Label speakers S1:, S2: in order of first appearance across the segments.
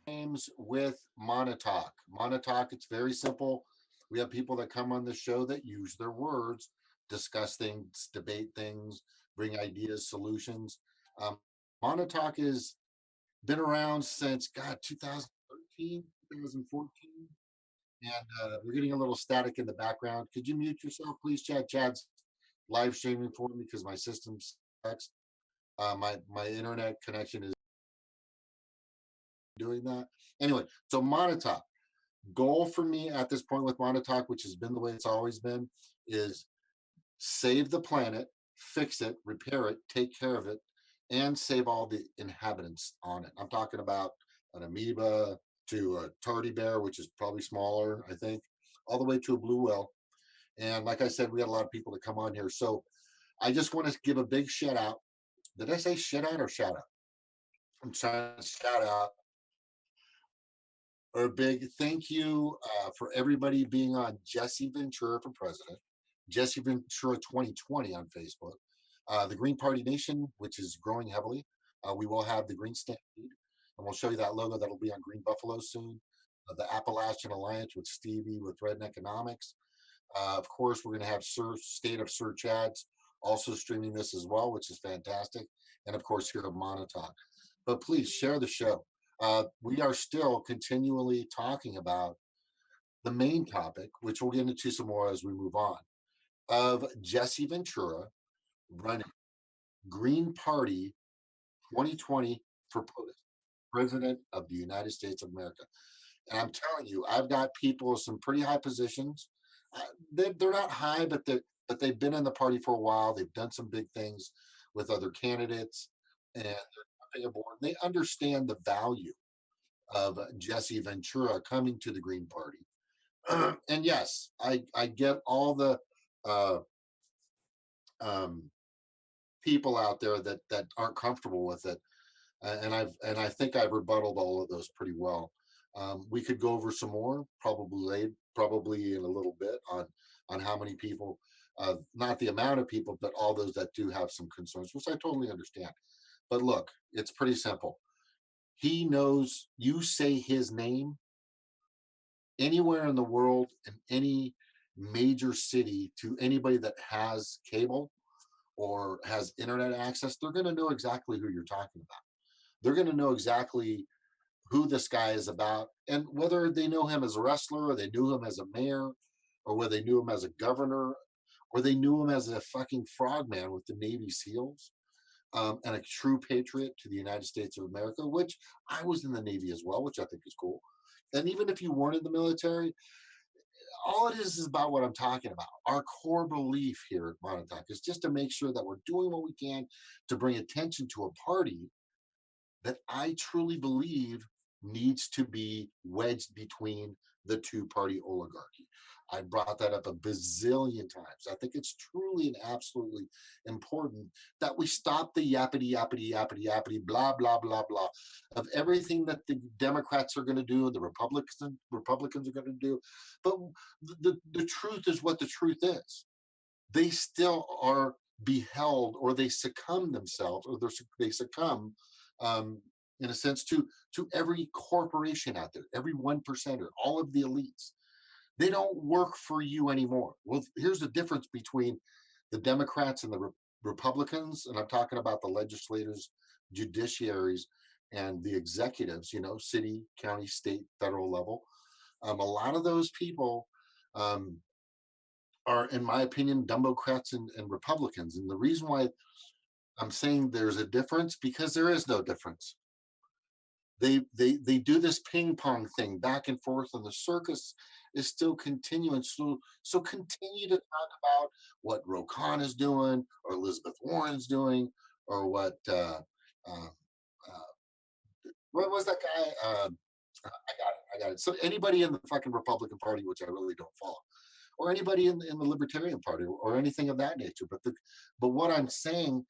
S1: Games with Monotalk. Monotalk, it's very simple. We have people that come on the show that use their words, discuss things, debate things, bring ideas, solutions. Monotalk has been around since, God, 2013, 2014. And we're getting a little static in the background. Could you mute yourself, please, Chad? Chad's live streaming for me because my system sucks. My internet connection is doing that. Anyway, so Monotalk. Goal for me at this point with Monotalk, which has been the way it's always been, is save the planet, fix it, repair it, take care of it, and save all the inhabitants on it. I'm talking about an amoeba to a tardy bear, which is probably smaller, I think, all the way to a blue whale. And like I said, we got a lot of people to come on here. So I just want to give a big shout out. Did I say shit out or shout out? I'm trying to shout out or a big thank you for everybody being on Jesse Ventura for president, Jesse Ventura 2020 on Facebook, the Green Party Nation, which is growing heavily. We will have the Green Stampede, and we'll show you that logo that'll be on Green Buffalo soon. The Appalachian Alliance with Stevie with Red Economics. Of course, we're going to have State of Sir Chad's also streaming this as well, which is fantastic. And of course, here at Monotalk. But please share the show. We are still continually talking about the main topic, which we'll get into some more as we move on, of Jesse Ventura running Green Party 2020 for POTUS, President of the United States of America. And I'm telling you, I've got people with some pretty high positions. They're not high, but they've been in the party for a while. They've done some big things with other candidates, and they're jumping aboard. They understand the value of Jesse Ventura coming to the Green Party. And yes, I get all the uh, um, people out there that aren't comfortable with it, and I think I've rebutted all of those pretty well. We could go over some more, probably in a little bit on how many people, not the amount of people, but all those that do have some concerns, which I totally understand. But look, it's pretty simple. He knows you say his name anywhere in the world, in any major city, to anybody that has cable or has internet access, they're going to know exactly who you're talking about. They're going to know exactly who this guy is about, and whether they know him as a wrestler, or they knew him as a mayor, or whether they knew him as a governor, or they knew him as a fucking frogman with the Navy SEALs, and a true patriot to the United States of America, which I was in the Navy as well, which I think is cool. And even if you weren't in the military, all it is about what I'm talking about. Our core belief here at Montauk is just to make sure that we're doing what we can to bring attention to a party that I truly believe needs to be wedged between the two-party oligarchy. I brought that up a bazillion times. I think it's truly and absolutely important that we stop the yappity, yappity, yappity, yappity, blah, blah, blah, blah, of everything that the Democrats are going to do, the Republicans are going to do. But the truth is what the truth is. They still are beheld, or they succumb themselves, or they succumb um, in a sense to every corporation out there, every 1%er, all of the elites. They don't work for you anymore. Well, here's the difference between the Democrats and the Republicans, and I'm talking about the legislators, judiciaries, and the executives, city, county, state, federal level. A lot of those people um, are, in my opinion, Democrats and Republicans. And the reason why I'm saying there's a difference, because there is no difference. They do this ping pong thing back and forth, and the circus is still continuing. So continue to talk about what Ro Khan is doing, or Elizabeth Warren's doing, or uh, what was that guy? I got it. So anybody in the fucking Republican Party, which I really don't follow, or anybody in the Libertarian Party, or anything of that nature. But what I'm saying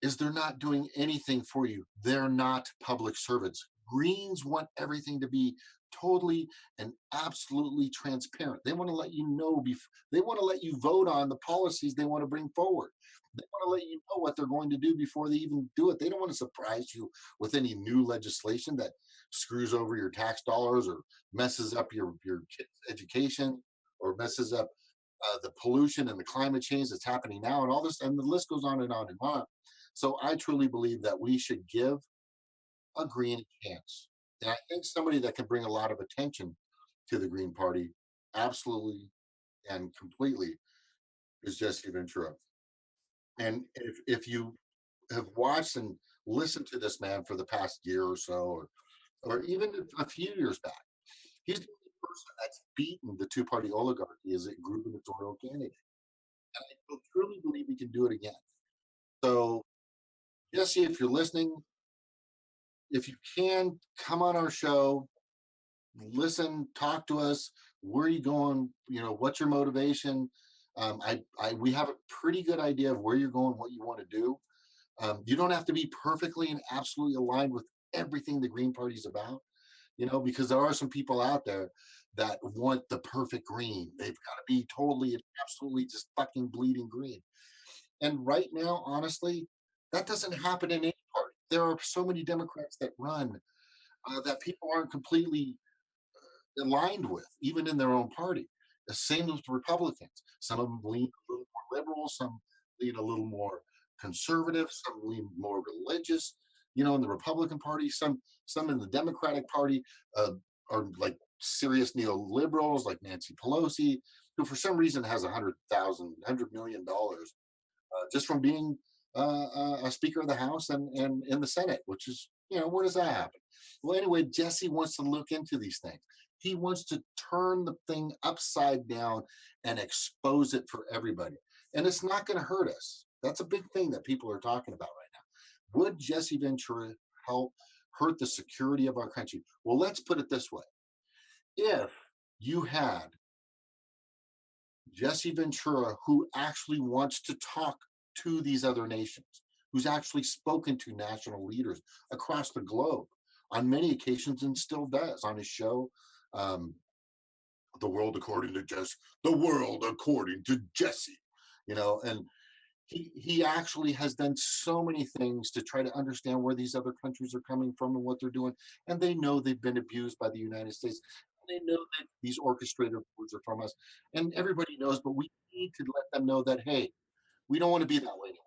S1: is they're not doing anything for you. They're not public servants. Greens want everything to be totally and absolutely transparent. They want to let you know, they want to let you vote on the policies they want to bring forward. They want to let you know what they're going to do before they even do it. They don't want to surprise you with any new legislation that screws over your tax dollars or messes up your kids' education or messes up the pollution and the climate change that's happening now and all this, and the list goes on and on and on. So I truly believe that we should give a Green a chance. And I think somebody that can bring a lot of attention to the Green Party absolutely and completely is Jesse Ventura. And if you have watched and listened to this man for the past year or so, or even a few years back, he's the only person that's beaten the two-party oligarchy as a gubernatorial candidate. And I truly believe we can do it again. So, Jesse, if you're listening, if you can, come on our show, listen, talk to us. Where are you going? You know, what's your motivation? We have a pretty good idea of where you're going, what you want to do. You don't have to be perfectly and absolutely aligned with everything the Green Party is about, you know, because there are some people out there that want the perfect green. They've got to be totally and absolutely just fucking bleeding green. And right now, honestly, that doesn't happen in any party. There are so many Democrats that run that people aren't completely aligned with, even in their own party. The same with Republicans. Some of them lean a little more liberal, some lean a little more conservative, some lean more religious. You know, in the Republican Party, some in the Democratic Party are like serious neoliberals, like Nancy Pelosi, who for some reason has $100 million just from being a Speaker of the House and in the Senate, which is, you know, where does that happen? Well, anyway, Jesse wants to look into these things. He wants to turn the thing upside down and expose it for everybody. And it's not going to hurt us. That's a big thing that people are talking about right now. Would Jesse Ventura help hurt the security of our country? Well, let's put it this way. If you had Jesse Ventura, who actually wants to talk to these other nations, who's actually spoken to national leaders across the globe on many occasions and still does on his show, um, The World According to Jesse, The World According to Jesse, you know, and he actually has done so many things to try to understand where these other countries are coming from and what they're doing. And they know they've been abused by the United States. They know that these orchestrated wars are from us. And everybody knows, but we need to let them know that, hey, we don't want to be that way anymore.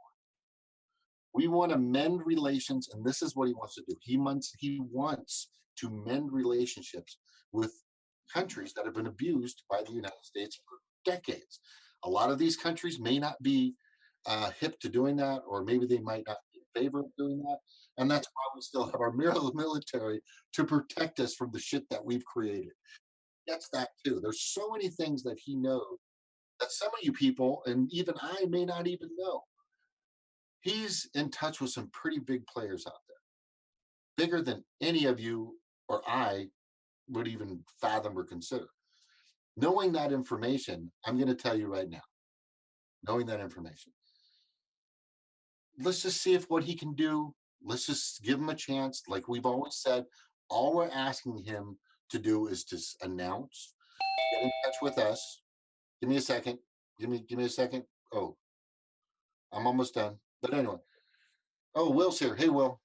S1: We want to mend relations, and this is what he wants to do. He wants to mend relationships with countries that have been abused by the United States for decades. A lot of these countries may not be hip to doing that, or maybe they might not be in favor of doing that. And that's why we still have our military to protect us from the shit that we've created. That's that too. There's so many things that he knows that some of you people, and even I, may not even know. He's in touch with some pretty big players out there, bigger than any of you or I would even fathom or consider. Knowing that information, I'm going to tell you right now, knowing that information, let's just see if what he can do. Let's just give him a chance. Like we've always said, all we're asking him to do is to announce, get in touch with us. Give me a second. Give me a second. Oh, I'm almost done. But anyway, oh, Will's here. Hey, Will.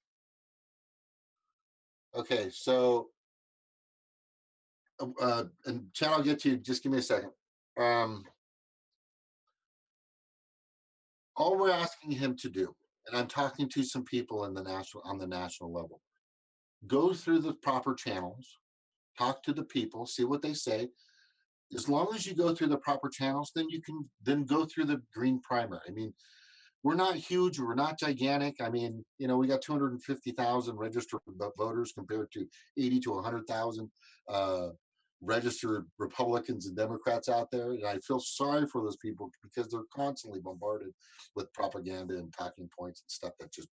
S1: Okay, so and Chad, I'll get to you. Just give me a second. Um, all we're asking him to do, and I'm talking to some people in the national on the national level, go through the proper channels, talk to the people, see what they say. As long as you go through the proper channels, then you can then go through the green primary. I mean, we're not huge, we're not gigantic. I mean, you know, we got 250,000 registered voters compared to 80 to 100,000 uh, registered Republicans and Democrats out there. And I feel sorry for those people because they're constantly bombarded with propaganda and talking points and stuff that's just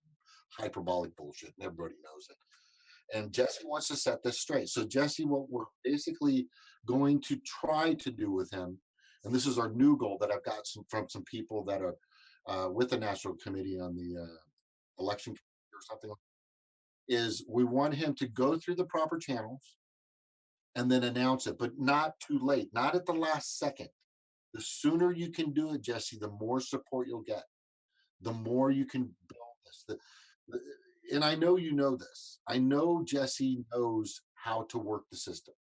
S1: hyperbolic bullshit, and everybody knows it. And Jesse wants to set this straight. So, Jesse, what we're basically going to try to do with him, and this is our new goal that I've got from some people that are with the National Committee on the Election or something, is we want him to go through the proper channels and then announce it, but not too late, not at the last second. The sooner you can do it, Jesse, the more support you'll get, the more you can build this. and I know you know this, I know Jesse knows how to work the system.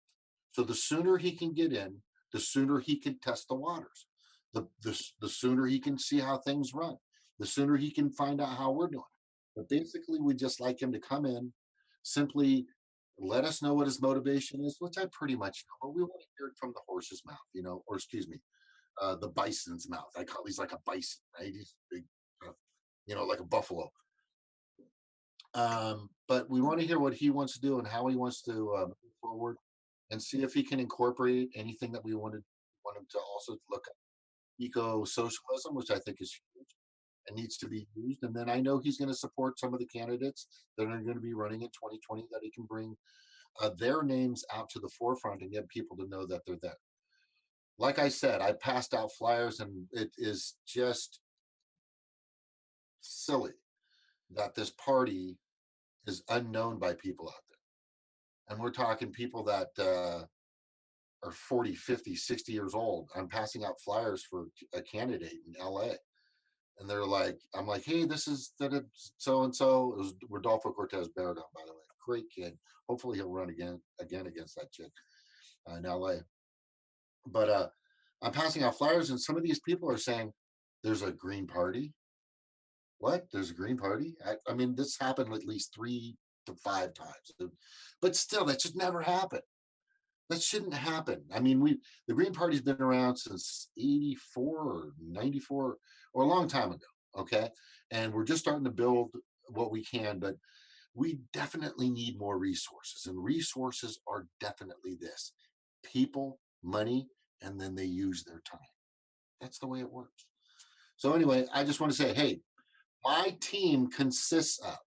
S1: So the sooner he can get in, the sooner he can test the waters. The sooner he can see how things run, the sooner he can find out how we're doing. But basically, we just like him to come in, simply let us know what his motivation is, which I pretty much know, but we want to hear it from the horse's mouth, or excuse me, the bison's mouth. I call he's like a bison, right? He's big, like a buffalo. But we want to hear what he wants to do and how he wants to move forward, and see if he can incorporate anything that we want him to also look at. Eco socialism, which I think is huge and needs to be used. And then I know he's going to support some of the candidates that are going to be running in 2020, that he can bring their names out to the forefront and get people to know that they're there. Like I said, I passed out flyers, and it is just silly that this party is unknown by people out there. And we're talking people that are 40, 50, 60 years old. I'm passing out flyers for a candidate in LA. And they're like, I'm like, hey, this is so and so. It was Rodolfo Cortez Barragan, by the way. Great kid. Hopefully he'll run again against that chick in LA. But I'm passing out flyers, and some of these people are saying, there's a Green Party. What? There's a Green Party? I mean, this happened at least 3 to 5 times. But still, that should never happen. That shouldn't happen. I mean, the Green Party's been around since 84 or 94, or a long time ago, okay? And we're just starting to build what we can, but we definitely need more resources. And resources are definitely this: people, money, and then they use their time. That's the way it works. So anyway, I just want to say, hey, my team consists of,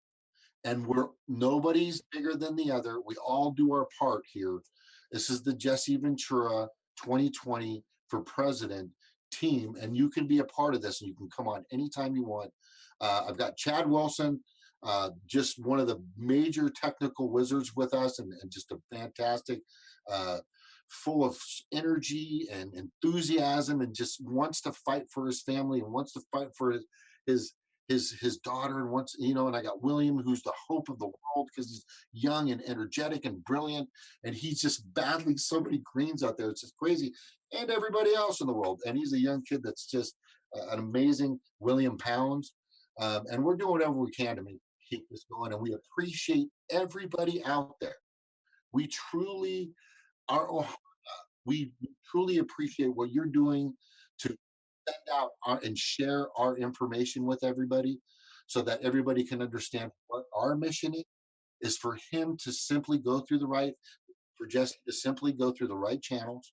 S1: and nobody's bigger than the other. We all do our part here. This is the Jesse Ventura 2020 for president team, and you can be a part of this, and you can come on anytime you want. I've got Chad Wilson, just one of the major technical wizards with us, and just a fantastic, full of energy and enthusiasm, and just wants to fight for his family and wants to fight for his daughter, and and I got William, who's the hope of the world because he's young and energetic and brilliant, and he's just battling so many greens out there. It's just crazy. And everybody else in the world, and he's a young kid that's just an amazing William Pounds. And we're doing whatever we can to keep this going, and we appreciate everybody out there. We truly are. We truly appreciate what you're doing to send out and share our information with everybody, so that everybody can understand what our mission is for him to simply go through for Jesse to simply go through the right channels,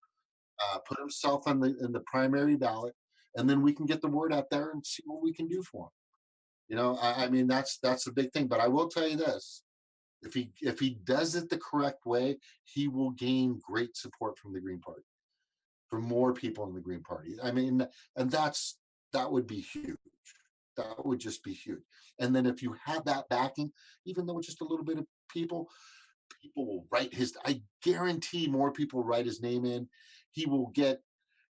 S1: put himself in the primary ballot, and then we can get the word out there and see what we can do for him. I mean, that's the big thing. But I will tell you this: if he does it the correct way, he will gain great support from the Green Party, from more people in the Green Party. I mean, and that would be huge. That would just be huge. And then if you have that backing, even though it's just a little bit of people will write I guarantee more people write his name in. He will get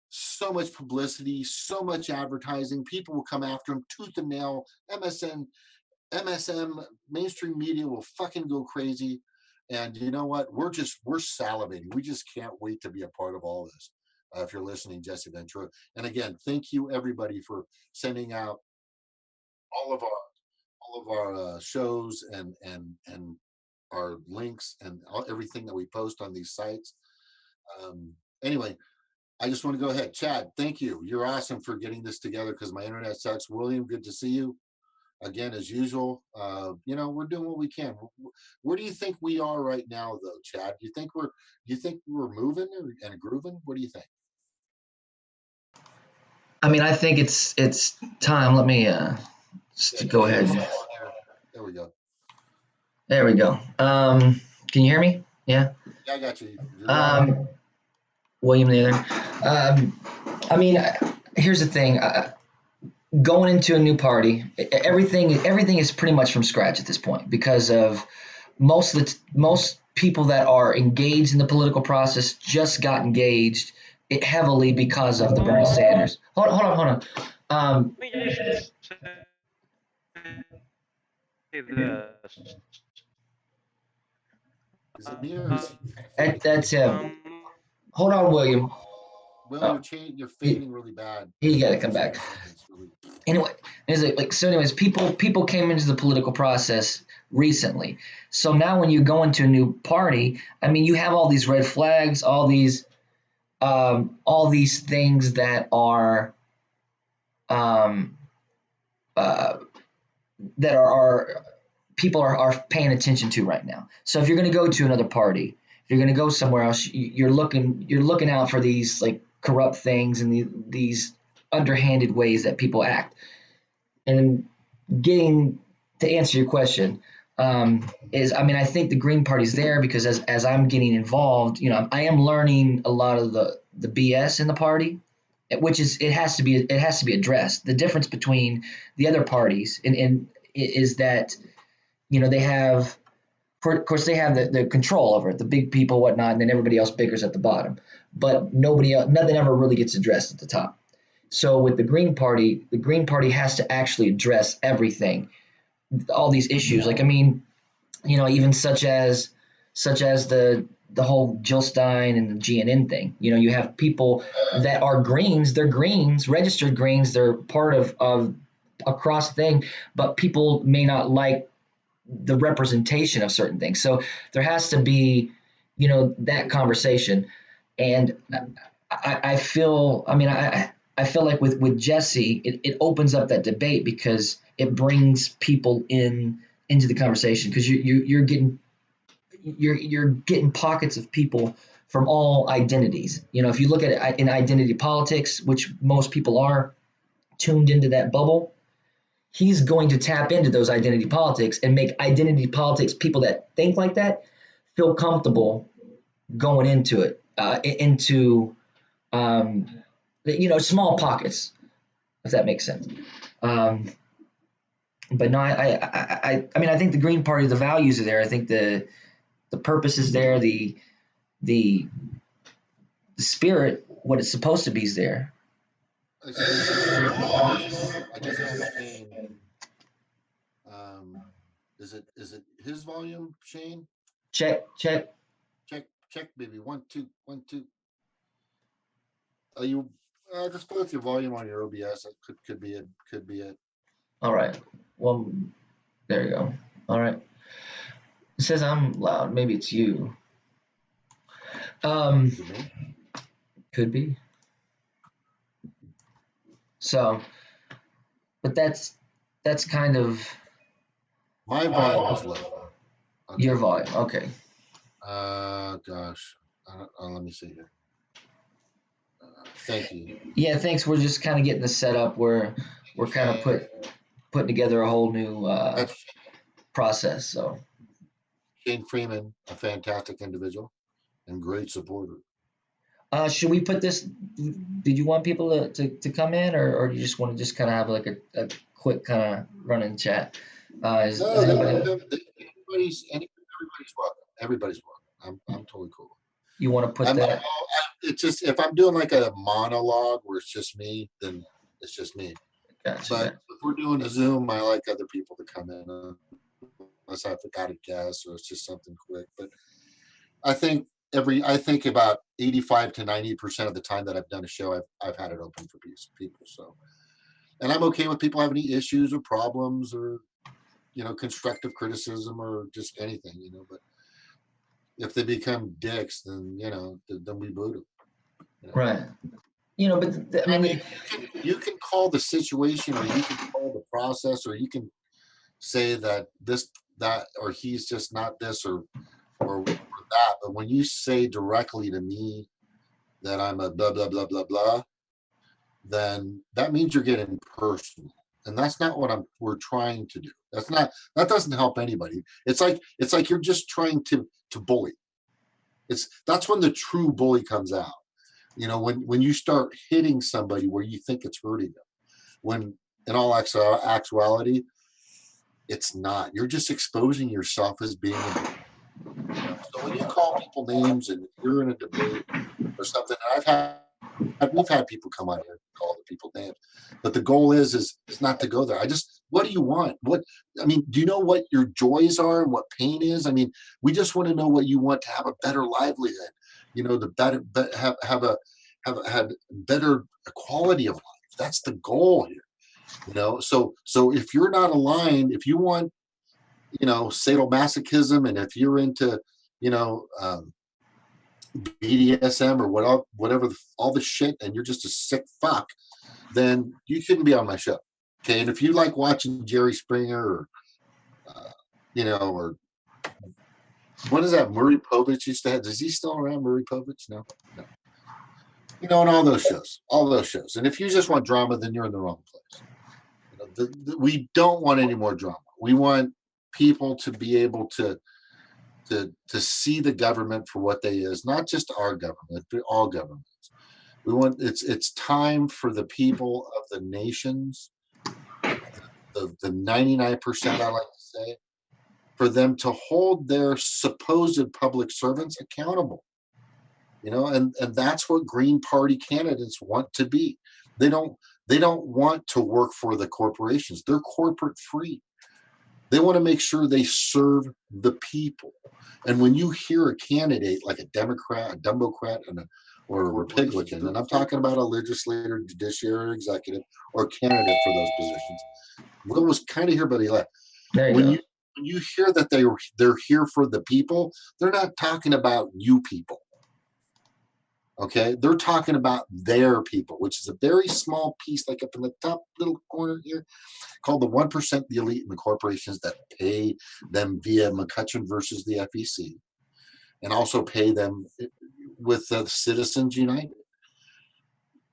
S1: so much publicity, so much advertising. People will come after him tooth and nail. MSM, mainstream media will fucking go crazy. And you know what? We're salivating. We just can't wait to be a part of all this. If you're listening, Jesse Ventura. And again, thank you everybody for sending out all of our shows and our links and everything that we post on these sites. Anyway, I just want to go ahead. Chad, thank you. You're awesome for getting this together, because my internet sucks. William, good to see you again, as usual. We're doing what we can. Where do you think we are right now, though, Chad? Do you think we're moving and grooving? What do you think?
S2: I mean, I think it's time. Let me go ahead.
S1: There we go.
S2: There we go. Can you hear me? Yeah.
S1: Yeah, I got you.
S2: William the other. I mean, here's the thing. Going into a new party, everything is pretty much from scratch at this point, because of most people that are engaged in the political process just got engaged heavily because of the Bernie Sanders. Hold on.
S3: this.
S1: Is it me or is he kind of fading?
S2: That's him.
S3: Um,
S2: Hold on, William.
S1: Will,
S2: Oh,
S1: you're
S2: he,
S1: fading really bad.
S2: he got to
S1: Every
S2: come back.
S1: 2 seconds, really.
S2: Anyway, so anyways, people came into the political process recently. So now when you go into a new party, I mean, you have all these red flags, all these things that are um, uh, are people are paying attention to right now. So if you're going to go to another party, if you're going to go somewhere else, you're looking out for these like corrupt things and these underhanded ways that people act. And getting to answer your question, is I mean I think the Green Party's there because as I'm getting involved, I am learning a lot of the BS in the party, which is it has to be addressed. The difference between the other parties and is that they have, of course they have the control over it, the big people, whatnot, and then everybody else bickers at the bottom. But nothing ever really gets addressed at the top. So with the Green Party has to actually address everything, all these issues. Like I mean, even such as the whole Jill Stein and the GNN thing. You have people that are Greens, they're Greens, registered Greens, they're part of a cross thing, but people may not like the representation of certain things. So there has to be, that conversation. And I feel, I mean, I feel like with Jesse, it opens up that debate because it brings people into the conversation because you're getting pockets of people from all identities. If you look at it in identity politics, which most people are tuned into that bubble, he's going to tap into those identity politics and make identity politics people that think like that feel comfortable going into it, into small pockets, if that makes sense. Um, but no, I mean, I think the Green Party, the values are there. I think the purpose is there. The spirit, what it's supposed to be, is there.
S1: I just have Shane. Um, is it his volume, Shane?
S2: Check.
S1: Check, baby. 1 2 1 2. Are you? Just play with your volume on your OBS. That could be it. Could be it.
S2: All right. Well, there you go. All right. It says I'm loud. Maybe it's you.
S1: Is it me?
S2: Could be. So, but that's kind of
S1: My volume is low. Okay.
S2: your volume. Okay.
S1: Gosh. Let me see here. Thank you.
S2: Yeah, thanks. We're just kind of getting the setup where we're kind of putting together a whole new
S1: That's
S2: process. So,
S1: Shane Freeman, a fantastic individual and great supporter.
S2: should we put this? Did you want people to come in, or do you just want to just kind of have like a quick kind of run in chat? Is
S1: No,
S2: anybody?
S1: everybody's welcome. Everybody's welcome. I'm totally cool.
S2: You want to put that?
S1: It's just if I'm doing like a monologue where it's just me, then it's just me.
S2: Gotcha.
S1: But if we're doing a Zoom, I like other people to come in, unless I forgot a guess or it's just something quick. But I think about 85 to 90% of the time that I've done a show, I've had it open for people. So, and I'm okay with people having any issues or problems or constructive criticism or just anything, But if they become dicks, then then we boot them.
S2: Right. But I mean,
S1: you can call the situation, or you can call the process, or you can say that that, or he's just not this, or that. But when you say directly to me that I'm a blah blah blah blah blah, then that means you're getting personal, and that's not what we're trying to do. That doesn't help anybody. It's like you're just trying to bully. That's when the true bully comes out. When you start hitting somebody where you think it's hurting them, when in all actuality, it's not. You're just exposing yourself as being a bully. So when you call people names and you're in a debate or something, I've had we've had people come on here and call the people names, but the goal is not to go there. What do you want? Do you know what your joys are and what pain is? We just want to know what you want to have a better livelihood, the better, have better quality of life. That's the goal here, so if you're not aligned, if you want, sadomasochism, and if you're into, BDSM or whatever, all the shit, and you're just a sick fuck, then you shouldn't be on my show. Okay. And if you like watching Jerry Springer or, or what is that Murray Povich used to have? Is he still around, Murray Povich? No. And all those shows. And if you just want drama, then you're in the wrong place. We don't want any more drama. We want people to be able to see the government for what they is, not just our government, but all governments. It's time for the people of the nations, the 99%, I like to say, for them to hold their supposed public servants accountable. And that's what Green Party candidates want to be. They don't want to work for the corporations. They're corporate free. They want to make sure they serve the people. And when you hear a candidate like a Democrat, a Democrat, or a Republican, and I'm talking about a legislator, judiciary, executive, or candidate for those positions, Will was kind of here, but he left. When you hear that they're here for the people, they're not talking about you people. Okay, they're talking about their people, which is a very small piece, like up in the top little corner here, called the 1%, the elite, and the corporations that pay them via McCutcheon versus the FEC, and also pay them with the Citizens United.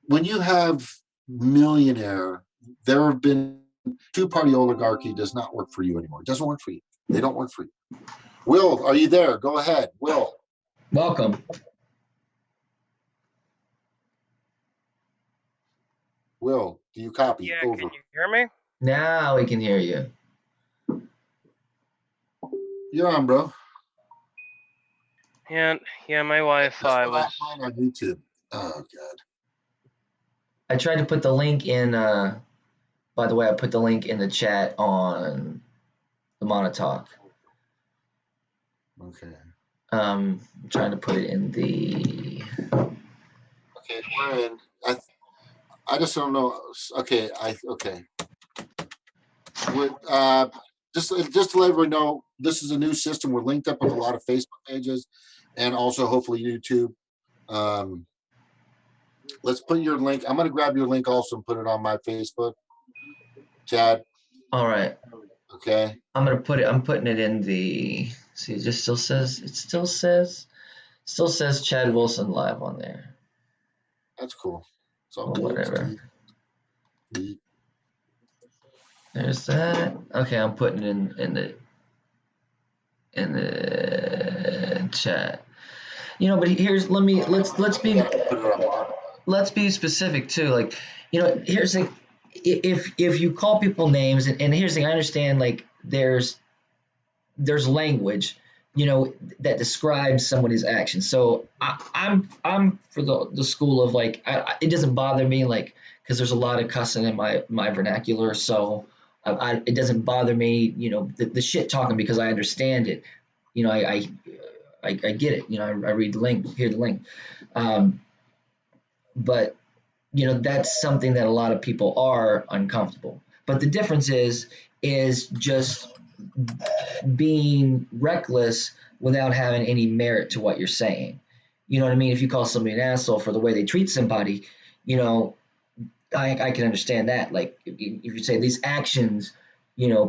S1: When you have millionaire, there have been two-party oligarchy does not work for you anymore. It doesn't work for you. They don't work for you. Will, are you there? Go ahead, Will.
S2: Welcome.
S1: Will, do you copy?
S3: Yeah,
S1: Over.
S3: can you hear me?
S2: Now we can hear you.
S1: You're on, bro.
S3: Yeah, my Wi-Fi was.
S1: On YouTube. Oh God.
S2: I tried to put the link in. By the way, I put the link in the chat on the Monotalk.
S1: Okay.
S2: I'm trying to put it in the.
S1: Okay, we're in. I just don't know. Okay, okay. Just to let everyone know, this is a new system. We're linked up with a lot of Facebook pages, and also hopefully YouTube. Let's put your link. I'm going to grab your link also and put it on my Facebook. Chad.
S2: All right.
S1: Okay.
S2: I'm gonna put it. I'm putting it in the. See, it just still says Chad Wilson live on there.
S1: That's cool. It's all
S2: Or
S1: good.
S2: whatever. There's that. Okay, I'm putting it in the chat. But here's let's be specific too. Like, here's the if you call people names, and here's the thing, I understand, like, there's language, that describes somebody's actions. So I'm for the school of, like, it doesn't bother me, like, because there's a lot of cussing in my vernacular, so it doesn't bother me, the shit talking, because I understand it. I get it. I read the link, hear the link. But that's something that a lot of people are uncomfortable. But the difference is just being reckless without having any merit to what you're saying. You know what I mean? If you call somebody an asshole for the way they treat somebody, I can understand that. Like, if you say these actions,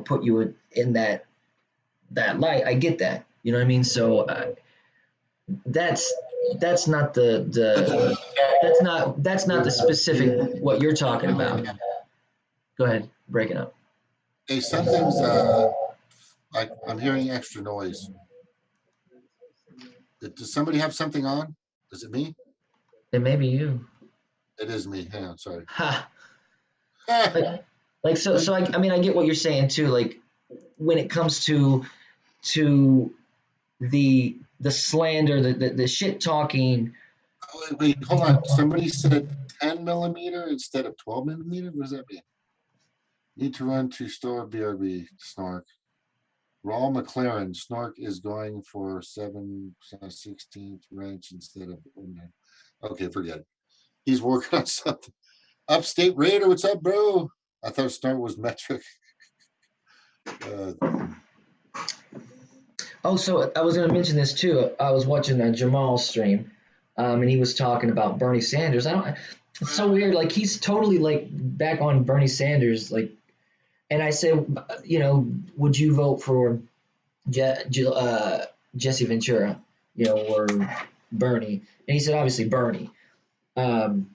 S2: put you in that light, I get that. You know what I mean? So that's not that's not the specific what you're talking about. Go ahead, break it up.
S1: Hey, something's I'm hearing extra noise. Does somebody have something on? Is it me?
S2: It may be you.
S1: It is me. Hang on, sorry.
S2: Ha. So I get what you're saying too. Like, when it comes to the slander, the shit talking,
S1: Wait, hold on. Somebody said 10 millimeter instead of 12 millimeter. What does that mean? Need to run to store BRB. Snark. Raw McLaren. Snark is going for 7/16 wrench instead of. Okay, forget it. He's working on something. Upstate Raider, what's up, bro? I thought Snark was metric.
S2: Oh, so I was going to mention this too. I was watching Jamal's stream, and he was talking about Bernie Sanders. It's so weird. Like he's totally like back on Bernie Sanders. Like, and I said, would you vote for Jesse Ventura, or Bernie? And he said, obviously Bernie. And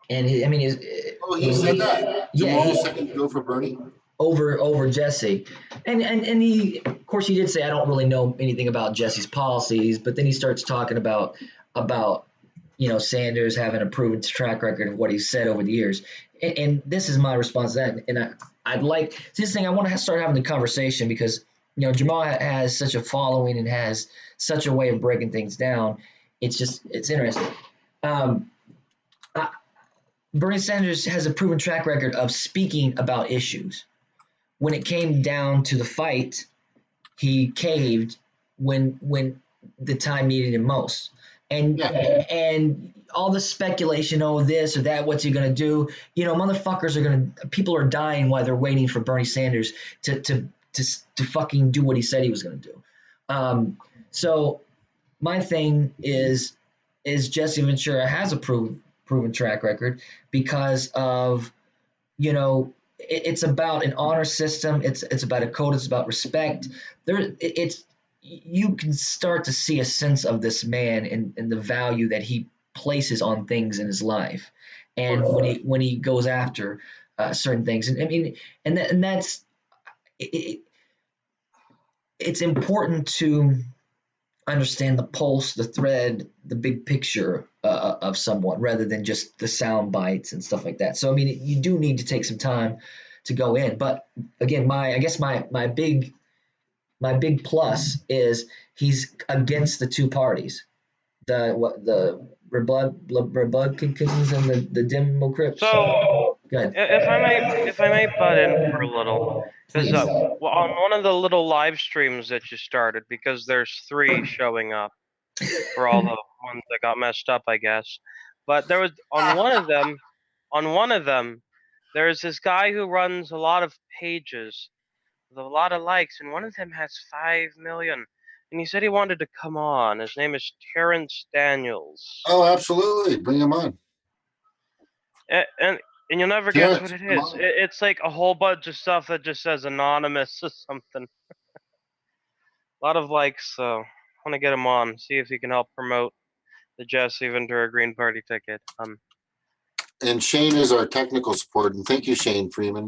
S1: he said that.
S2: Yeah,
S1: Jamal said he'd go for Bernie.
S2: Over Jesse, and he, of course, he did say, I don't really know anything about Jesse's policies, but then he starts talking about Sanders having a proven track record of what he's said over the years, and this is my response to that. And I'd like this thing. I want to start having the conversation because Jamal has such a following and has such a way of breaking things down. It's interesting. Bernie Sanders has a proven track record of speaking about issues. When it came down to the fight, he caved when the time needed him most. And all the speculation, this or that, what's he gonna do? Motherfuckers people are dying while they're waiting for Bernie Sanders to fucking do what he said he was gonna do. So my thing is Jesse Ventura has a proven track record because of it's about an honor system. It's about a code. It's about respect. You can start to see a sense of this man and the value that he places on things in his life, and when he goes after certain things. And I mean, and that's it. It's important to understand the pulse, the thread, the big picture of someone rather than just the sound bites and stuff like that. So, I mean, you do need to take some time to go in. But again, my big plus is he's against the two parties, the Republicans and the Democrats.
S3: So,
S2: Go ahead.
S3: if I may butt in for a little, because
S2: Please.
S3: on one of the little live streams that you started, because there's 3 showing up for all the ones that got messed up, I guess. But there was on one of them, there's this guy who runs a lot of pages with a lot of likes, and one of them has 5 million. And he said he wanted to come on. His name is Terrence Daniels.
S1: Oh, absolutely. Bring him on.
S3: And you'll never guess what it is. It's like a whole bunch of stuff that just says anonymous or something. A lot of likes, so I want to get him on, see if he can help promote the Jesse Ventura Green Party ticket.
S1: And Shane is our technical support, and thank you, Shane Freeman.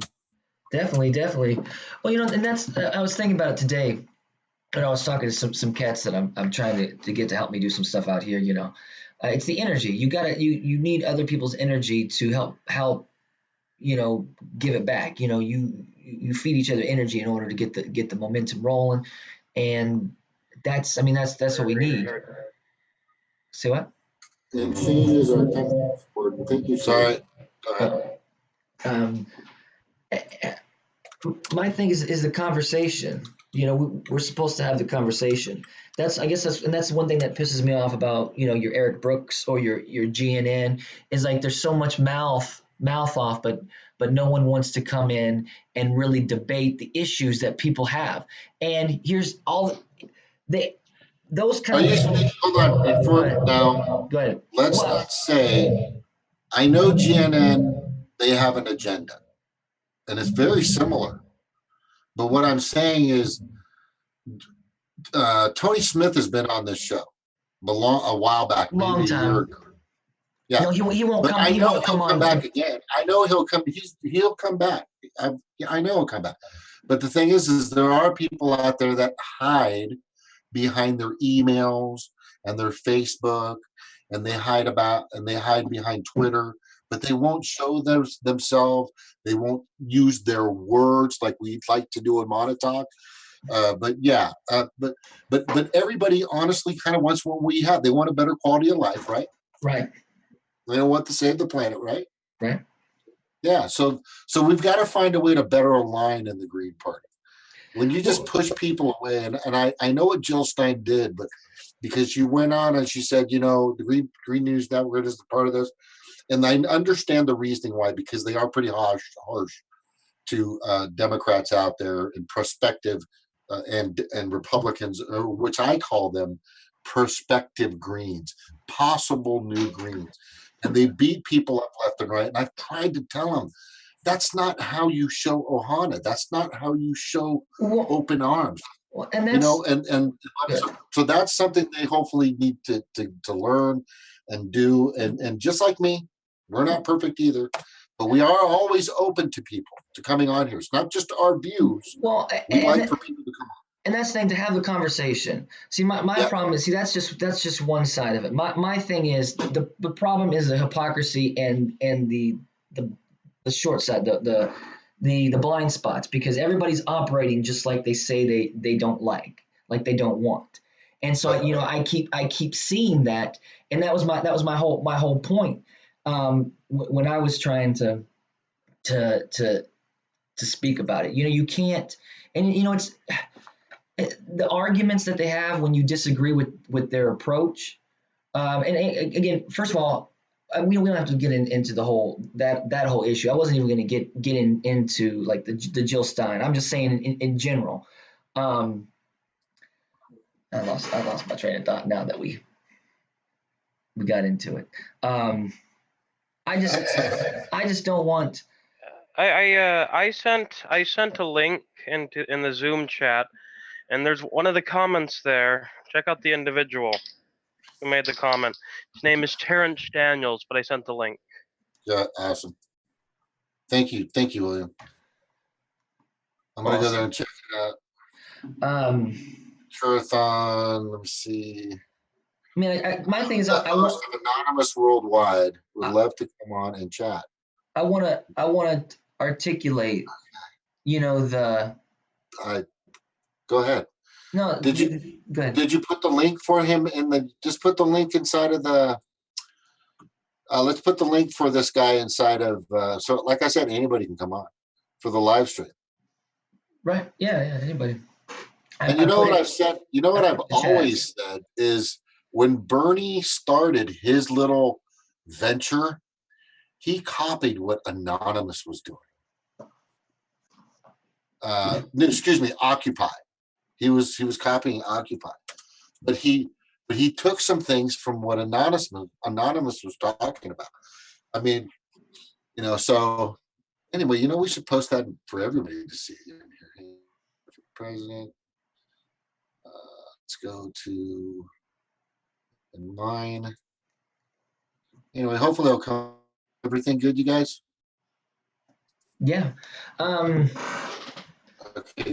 S2: Definitely. Well, and that's I was thinking about it today, and I was talking to some cats that I'm trying to get to help me do some stuff out here. It's the energy. You need other people's energy to help give it back. You feed each other energy in order to get the momentum rolling, and that's what we need. Say what?
S1: And Shane is our technical support. Thank you. Sorry. Go ahead.
S2: My thing is the conversation. We're supposed to have the conversation. That's one thing that pisses me off about your Eric Brooks or your GNN is like there's so much mouth off, but no one wants to come in and really debate the issues that people have. And here's those kind of.
S1: Hold on before now.
S2: Go ahead.
S1: Let's not say. I know GNN. They have an agenda, and it's very similar. But what I'm saying is, Tony Smith has been on this show a while back, maybe a year ago. Yeah,
S2: no, he won't come.
S1: I know he'll come back again. I know he'll come. He'll come back. I know he'll come back. But the thing is there are people out there that hide behind their emails and their Facebook, and they hide behind Twitter, but they won't show themselves. They won't use their words like we'd like to do in Montauk. But yeah, but everybody honestly kind of wants what we have. They want a better quality of life, right?
S2: Right.
S1: They don't want to save the planet, right?
S2: Right.
S1: Yeah. So we've got to find a way to better align in the Green Party. When you just push people away, and I know what Jill Stein did, but because she went on and she said, the Green News Network is part of this, and I understand the reasoning why, because they are pretty harsh to Democrats out there and prospective and Republicans, which I call them prospective Greens, possible new Greens, and they beat people up left and right. And I've tried to tell them, that's not how you show Ohana. That's not how you show open arms.
S2: Well, and that's
S1: so that's something they hopefully need to learn and do. And just like me, we're not perfect either, but we are always open to people to coming on here. It's not just our views.
S2: Well,
S1: we like for people to come on.
S2: And that's the thing, to have the conversation. See, my problem is, that's just one side of it. My thing is, the problem is the hypocrisy and the short side, the blind spots, because everybody's operating just like they say they don't like they don't want. And so I keep seeing that, and that was my whole point when I was trying to speak about it. You can't, and it's the arguments that they have when you disagree with their approach. And again, first of all, we don't have to get into the whole that whole issue. I wasn't even going to get into like the Jill Stein. I'm just saying in general. I lost my train of thought now that we got into it. I just don't want.
S3: I sent a link in the Zoom chat, and there's one of the comments there. Check out the individual who made the comment. His name is Terrence Daniels, but I sent the link.
S1: Yeah, awesome. Thank you, William. I'm gonna go there and check it out. Turathon, let me see.
S2: I mean, my thing is,
S1: I want Anonymous Worldwide would love to come on and chat.
S2: I want to articulate, the.
S1: Go ahead.
S2: No,
S1: go ahead. Did you put the link for him just put the link inside of the, let's put the link for this guy inside of, so like I said, anybody can come on for the live stream.
S2: Right. Yeah. Anybody.
S1: And what I've said, what I've always said is, when Bernie started his little venture, he copied what Anonymous was doing. Excuse me, Occupy. He was copying Occupy, but he took some things from what Anonymous was talking about. I mean, so anyway, we should post that for everybody to see. President. Let's go to mine. Anyway, hopefully they'll come. Everything good, you guys?
S2: Yeah.
S1: Okay,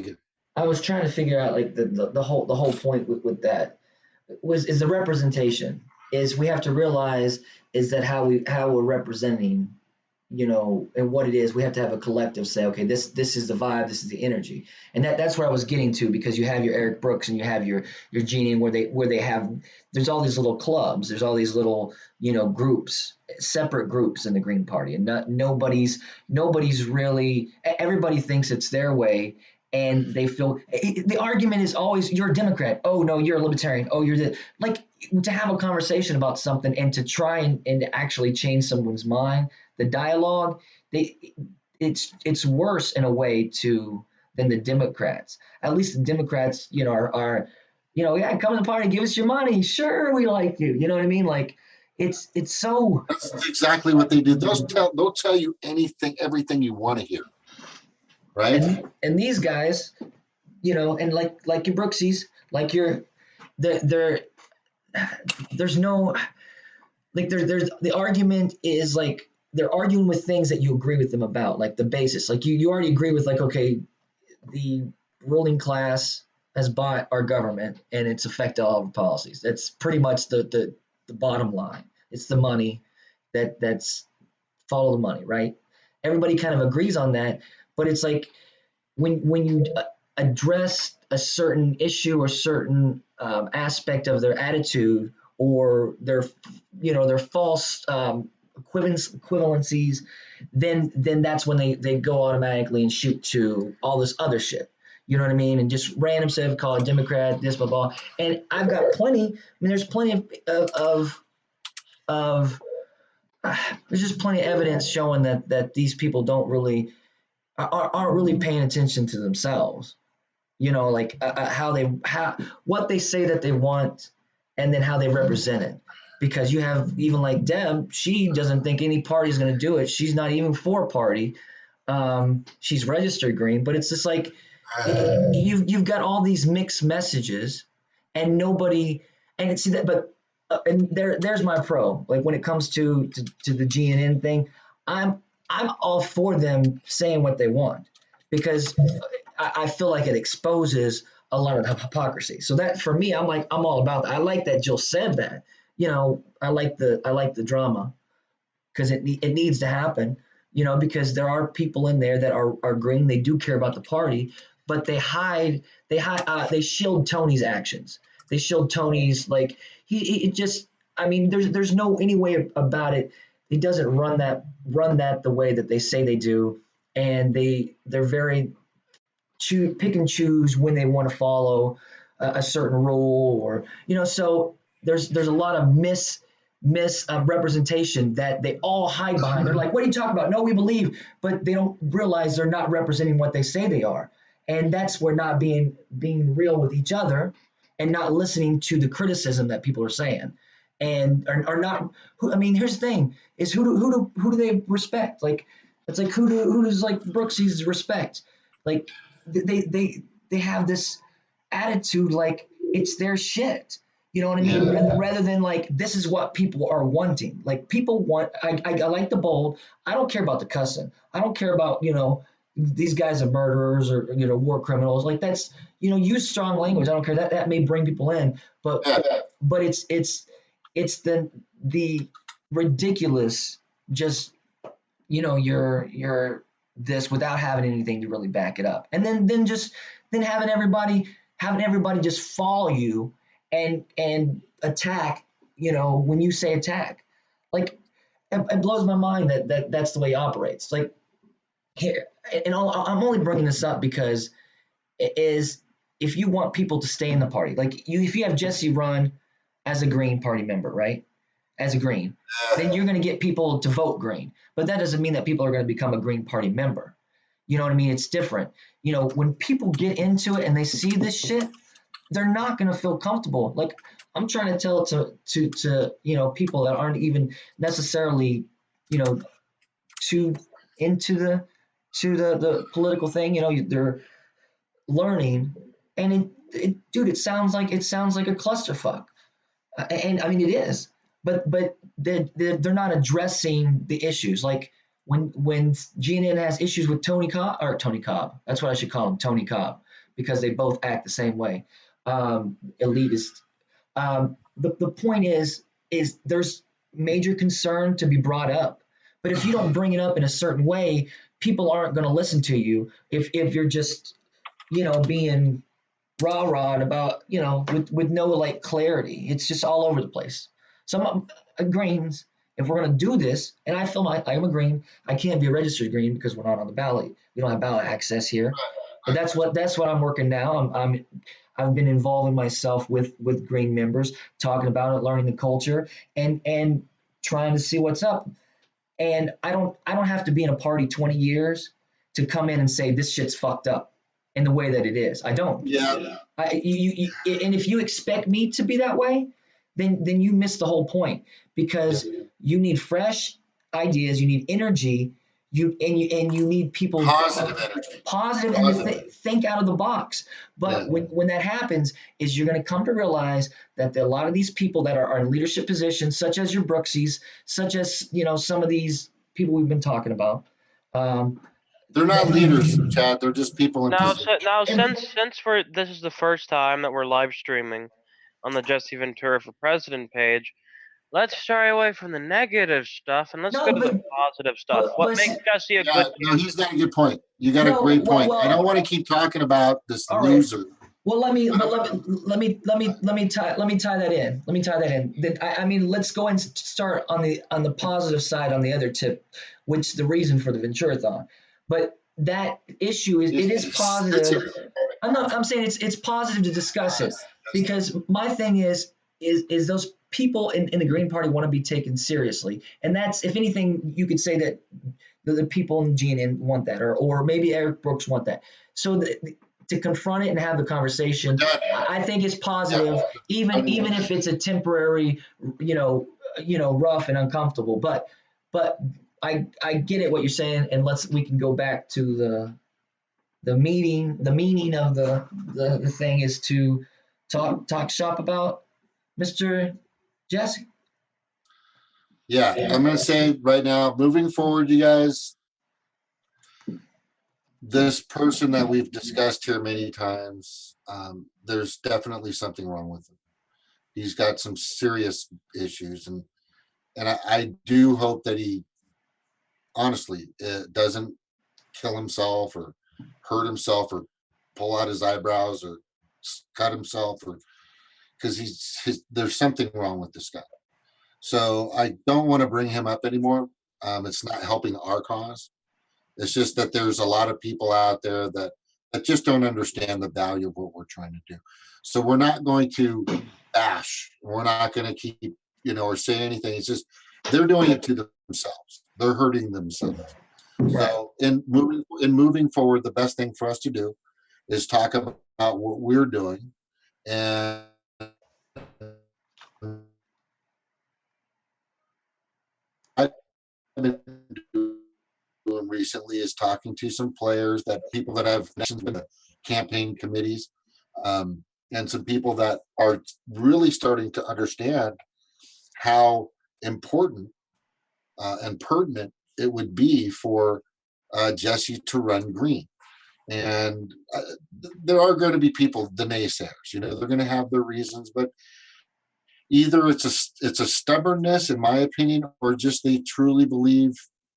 S1: good.
S2: I was trying to figure out like the whole point with that is the representation. Is we have to realize is that how we're representing, and what it is. We have to have a collective say, okay, this is the vibe, this is the energy, and that's where I was getting to, because you have your Eric Brooks and you have your Genie, where they have, there's all these little clubs, there's all these little groups, separate groups in the Green Party, and nobody's really, everybody thinks it's their way. And they feel the argument is always, you're a Democrat. Oh no, you're a Libertarian. Oh, you're like, to have a conversation about something and to try and actually change someone's mind. The dialogue, it's worse in a way than the Democrats. At least the Democrats, are yeah, come to the party, give us your money. Sure, we like you. You know what I mean? Like, it's so.
S1: That's exactly what they do. They'll tell you everything you want to hear. Right.
S2: And these guys, and like your Brooksies, like there's no, like there's the argument is like they're arguing with things that you agree with them about, like the basis. Like you already agree with, like, okay, the ruling class has bought our government and it's affected all of our policies. That's pretty much the bottom line. It's the money that's follow the money, right? Everybody kind of agrees on that. But it's like when you address a certain issue or certain aspect of their attitude or their their false equivalencies, then that's when they go automatically and shoot to all this other shit. You know what I mean? And just random stuff, call it Democrat, this, blah, blah. And I've got plenty. I mean, there's plenty of there's just plenty of evidence showing that these people don't really aren't really paying attention to themselves. Like what they say that they want, and then how they represent it. Because you have even like Deb, she doesn't think any party is going to do it. She's not even for a party. She's registered green, but it's just like you've got all these mixed messages, and nobody and see that. But and there's my pro. Like when it comes to the GNN thing, I'm all for them saying what they want, because I feel like it exposes a lot of hypocrisy. So that for me, I'm all about that. I like that Jill said that. I like the drama, because it needs to happen. Because there are people in there that are green. They do care about the party, but they shield Tony's actions. They shield Tony's, like he just. I mean, there's no any way about it. He doesn't run that the way that they say they do, and they're very pick and choose when they want to follow a certain rule, or so there's a lot of representation that they all hide behind. They're like, what are you talking about? No, we believe, but they don't realize they're not representing what they say they are. And that's where not being real with each other, and not listening to the criticism that people are saying, and are not. I mean, here's the thing: is who do they respect? Like, it's like who does like Brooksie's respect? Like, they have this attitude like it's their shit. You know what I mean?
S1: Yeah.
S2: Rather than like, this is what people are wanting. Like, people want. I like the bold. I don't care about the cussing. I don't care about these guys are murderers or war criminals. Like, that's use strong language. I don't care, that may bring people in, but
S1: Yeah.
S2: but it's the ridiculous, just you're this without having anything to really back it up, and then having everybody just follow you and attack when you say attack. Like, it blows my mind that's the way he operates. Like, here, and I'm only bringing this up because it is, if you want people to stay in the party, like if you have Jesse run as a Green Party member, right? As a Green, then you're going to get people to vote Green. But that doesn't mean that people are going to become a Green Party member. You know what I mean? It's different. When people get into it and they see this shit, they're not going to feel comfortable. Like, I'm trying to tell it to people that aren't even necessarily too into the political thing. They're learning, and dude, it sounds like a clusterfuck. And I mean, it is, but they're not addressing the issues. Like, when GNN has issues with Tony Cobb, that's what I should call him, Tony Cobb, because they both act the same way, elitist. The point is there's major concern to be brought up, but if you don't bring it up in a certain way, people aren't going to listen to you. If you're just being rah-rah about, with no like clarity. It's just all over the place. Some Greens, if we're going to do this, and I feel I'm a Green, I can't be a registered Green because we're not on the ballot. We don't have ballot access here. But that's what I'm working now. I've been involving myself with Green members, talking about it, learning the culture, and trying to see what's up. And I don't have to be in a party 20 years to come in and say this shit's fucked up in the way that it is. I don't.
S1: Yeah.
S2: And if you expect me to be that way, then you miss the whole point, because you need fresh ideas, you need energy, you need people
S1: Positive energy.
S2: positive and think out of the box. But when that happens, is you're going to come to realize that a lot of these people that are in leadership positions, such as your Brooksies, such as some of these people we've been talking about.
S1: They're not leaders, Chad. They're just people in position.
S3: Since this is the first time that we're live streaming on the Jesse Ventura for President page, let's stray away from the negative stuff and let's go to the positive stuff. What makes Jesse a good
S1: No, he's got a good point. You got a great point. I don't want to keep talking about this loser.
S2: Well, let me tie that in. Let me tie that in. I mean, let's go and start on the positive side on the other tip, which the reason for the Venturathon. But that issue is it is positive. I'm saying it's positive to discuss it because my thing is those people in the Green Party want to be taken seriously, and that's, if anything, you could say that the people in GNN want that, or maybe Eric Brooks want that. So to confront it and have the conversation, I think it's positive, even if it's a temporary, rough and uncomfortable. But I get it what you're saying, and we can go back to the meaning of the thing is to talk shop about Mr. Jesse.
S1: Yeah, I'm going to say right now, moving forward, you guys, this person that we've discussed here many times, there's definitely something wrong with him. He's got some serious issues, and I do hope that he honestly doesn't kill himself or hurt himself or pull out his eyebrows or cut himself, or because there's something wrong with this guy. So I don't want to bring him up anymore. It's not helping our cause. It's just that there's a lot of people out there that just don't understand the value of what we're trying to do. So we're not going to bash. We're not going to keep, or say anything. It's just they're doing it to themselves. They're hurting themselves. Right. So in moving forward, the best thing for us to do is talk about what we're doing, and I've been doing recently is talking to some players, that people that have connections with the campaign committees, and some people that are really starting to understand how important and pertinent it would be for Jesse to run green. And there are going to be people, the naysayers, they're going to have their reasons, but either it's a stubbornness, in my opinion, or just they truly believe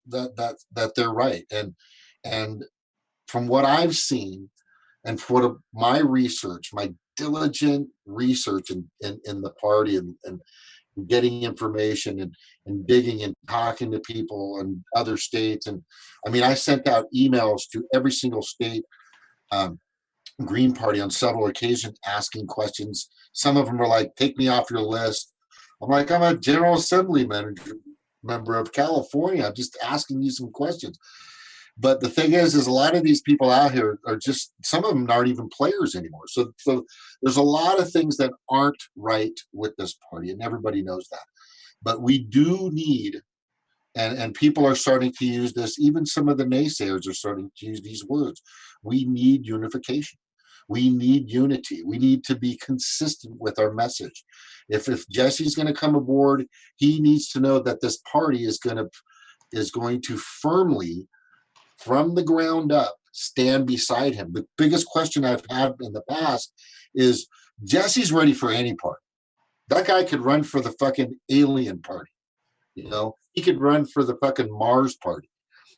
S1: that they're right. And from what I've seen, and for my research, my diligent research in the party, and getting information and digging and talking to people in other states. And I mean, I sent out emails to every single state Green Party on several occasions asking questions. Some of them were like, take me off your list. I'm like, I'm a General Assembly member of California. I'm just asking you some questions. But the thing is a lot of these people out here are just, some of them aren't even players anymore. So there's a lot of things that aren't right with this party, and everybody knows that. But we do need, and people are starting to use this, even some of the naysayers are starting to use these words. We need unification. We need unity. We need to be consistent with our message. If Jesse's going to come aboard, he needs to know that this party is going to firmly, from the ground up, stand beside him. The biggest question I've had in the past is, Jesse's ready for any party. That guy could run for the fucking alien party. He could run for the fucking Mars party,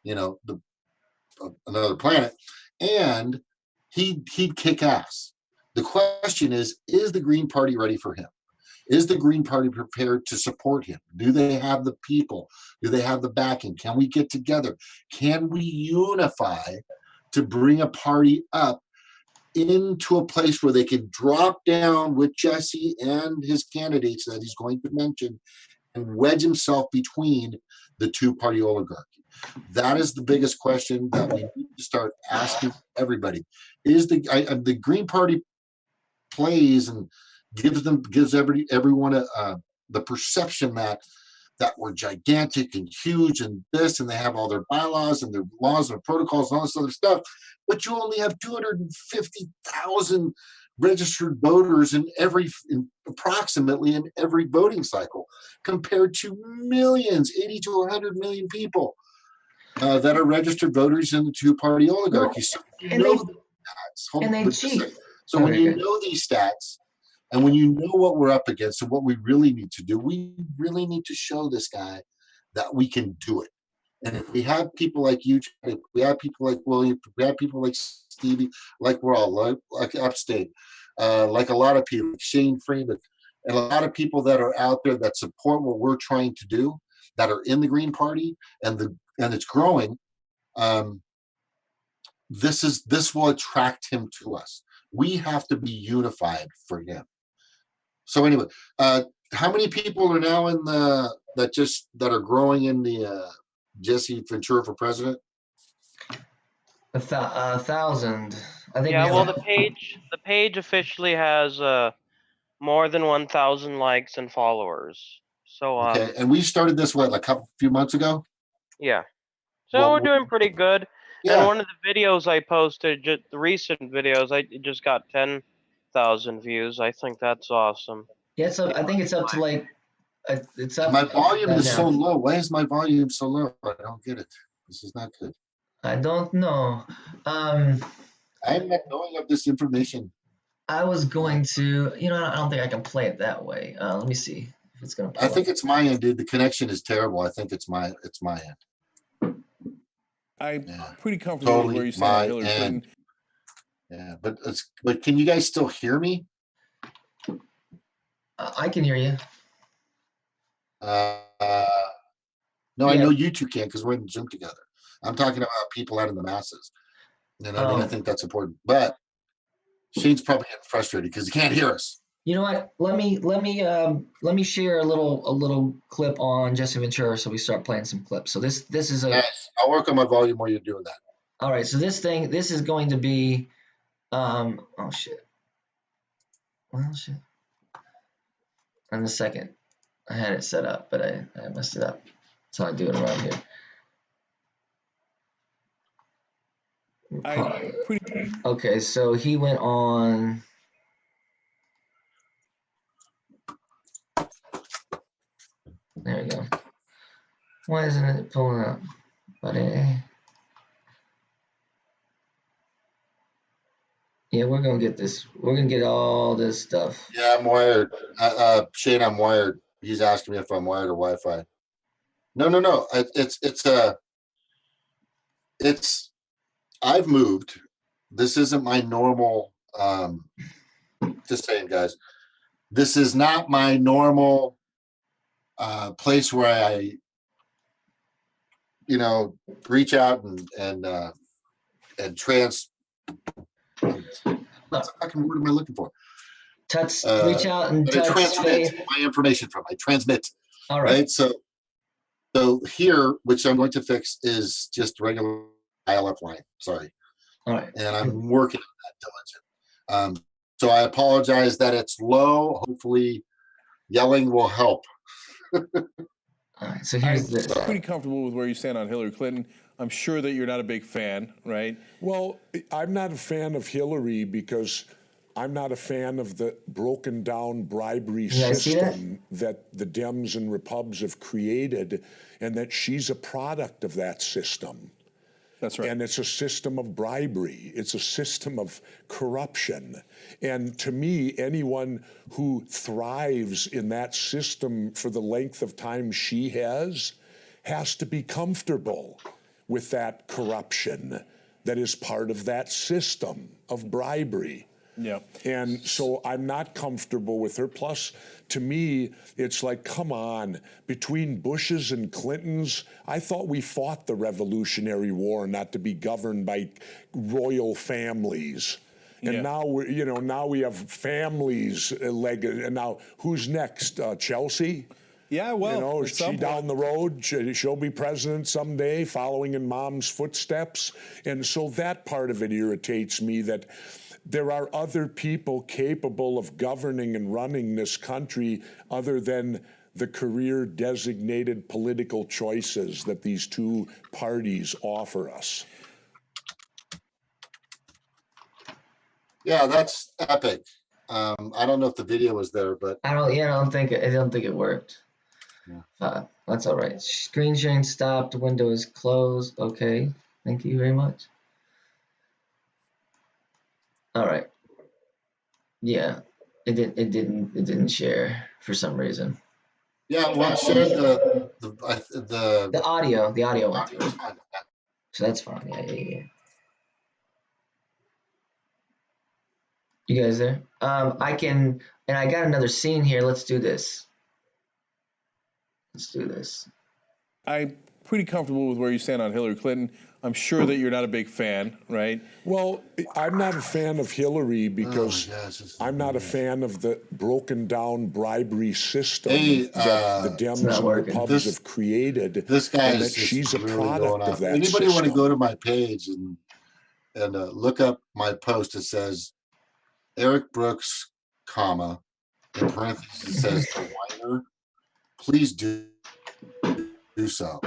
S1: another planet, and he'd kick ass. The question is the Green Party ready for him? Is the Green Party prepared to support him? Do they have the people? Do they have the backing? Can we get together? Can we unify to bring a party up into a place where they can drop down with Jesse and his candidates that he's going to mention and wedge himself between the two-party oligarchy? That is the biggest question that we need to start asking everybody. Is the Green Party plays and gives everyone the perception that we're gigantic and huge and this, and they have all their bylaws and their laws and protocols and all this other stuff, but you only have 250,000 registered voters approximately in every voting cycle, compared to millions, 80 to 100 million people that are registered voters in the two-party oligarchy. So they cheat. So when you know these stats, and when you know what we're up against and what we really need to do, we really need to show this guy that we can do it. And if we have people like you, if we have people like William, if we have people like Stevie, like we're all like Upstate, like a lot of people, Shane Freeman, and a lot of people that are out there that support what we're trying to do, that are in the Green Party, and it's growing. This will attract him to us. We have to be unified for him. So anyway, how many people are now in that are growing in the Jesse Ventura for president?
S2: 1,000. I think.
S3: Yeah,
S2: we
S3: well,
S2: have
S3: the page officially has more than 1,000 likes and followers. So
S1: Okay, and we started this like a few months ago.
S3: yeah. So
S1: Well,
S3: we're doing pretty good. And
S1: yeah.
S3: one of the videos I posted, just the recent videos, I just got 10,000 views. I think that's awesome.
S2: Yeah, so I think it's up to like it's up.
S1: My volume
S2: right
S1: is
S2: now.
S1: so low. Why is my volume so low? I don't get it. This is not good.
S2: I don't know.
S1: I'm not knowing of this information.
S2: I was going to, I don't think I can play it that way. Let me see if it's gonna pull
S1: I think
S2: up.
S1: it's my end, dude. The connection is terrible. I think it's my end.
S4: I'm pretty comfortable with where you stand on Hillary Clinton.
S1: Yeah, but can you guys still hear me?
S2: I can hear you.
S1: No, I know you two can't because we're in Zoom together. I'm talking about people out in the masses. And I think that's important. But Shane's probably getting frustrated because he can't hear us.
S2: You know what? Let me share a little clip on Jesse Ventura, so we start playing some clips. So this is a
S1: nice. I'll work on my volume while you're doing that.
S2: All right. So this is going to be oh shit. Well shit. In a second. I had it set up, but I messed it up. That's how I do it around here. Okay, so he went on. There we go. Why isn't it pulling up, buddy? Yeah, we're gonna get this. We're gonna get all this stuff.
S1: Yeah, I'm wired. Shane, I'm wired. He's asking me if I'm wired or Wi-Fi. No. It's. I've moved. This isn't my normal. Just saying, guys. This is not my normal place where I, reach out and trans. What fucking word am I looking for?
S2: Reach out and touch.
S1: Transmit my information from. I transmit.
S2: All right.
S1: So here, which I'm going to fix, is just regular dial-up line. Sorry.
S2: All right.
S1: And I'm working on that diligent. So I apologize that it's low. Hopefully, yelling will help.
S2: All right. So here's this.
S4: I'm pretty comfortable with where you stand on Hillary Clinton. I'm sure that you're not a big fan, right?
S5: Well, I'm not a fan of Hillary because I'm not a fan of the broken down bribery system that the Dems and Repubs have created, and that she's a product of that system.
S4: That's right.
S5: And it's a system of bribery. It's a system of corruption. And to me, anyone who thrives in that system for the length of time she has to be comfortable with that corruption that is part of that system of bribery.
S4: Yeah.
S5: And so I'm not comfortable with her. Plus, to me, it's like, come on, between Bushes and Clintons, I thought we fought the Revolutionary War not to be governed by royal families. And now we have families, and now who's next? Chelsea?
S4: Yeah, well,
S5: is she down the road? She'll be president someday, following in mom's footsteps. And so that part of it irritates me, that there are other people capable of governing and running this country other than the career-designated political choices that these two parties offer us.
S1: Yeah, that's epic. I don't know if the video was there, but
S2: I don't think it worked. Yeah. That's all right. Screen sharing stopped. Window is closed. Okay. Thank you very much. All right. Yeah. It didn't share for some reason.
S1: Yeah, well, share
S2: the audio. The audio went through. So that's fine. Yeah. You guys there? I can, and I got another scene here. Let's do this. Let's do this.
S4: I'm pretty comfortable with where you stand on Hillary Clinton. I'm sure that you're not a big fan, right?
S5: Well, I'm not a fan of Hillary because I'm not a fan of the broken down bribery system that the Dems and Republicans have created.
S1: This guy
S5: and
S1: is
S5: that she's a
S1: really
S5: product of that
S1: Anybody
S5: system.
S1: want to go to my page and look up my post? It says Eric Brooks, comma, in parentheses it says the whiner. Please do so.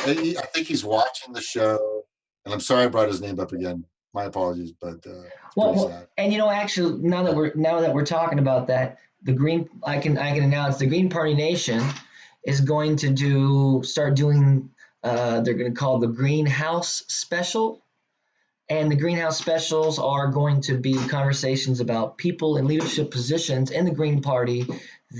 S1: I think he's watching the show, and I'm sorry I brought his name up again. My apologies, but it's pretty sad.
S2: And actually, now that we're talking about that, I can announce the Green Party Nation is going to start doing. They're going to call the Greenhouse Special, and the Greenhouse Specials are going to be conversations about people in leadership positions in the Green Party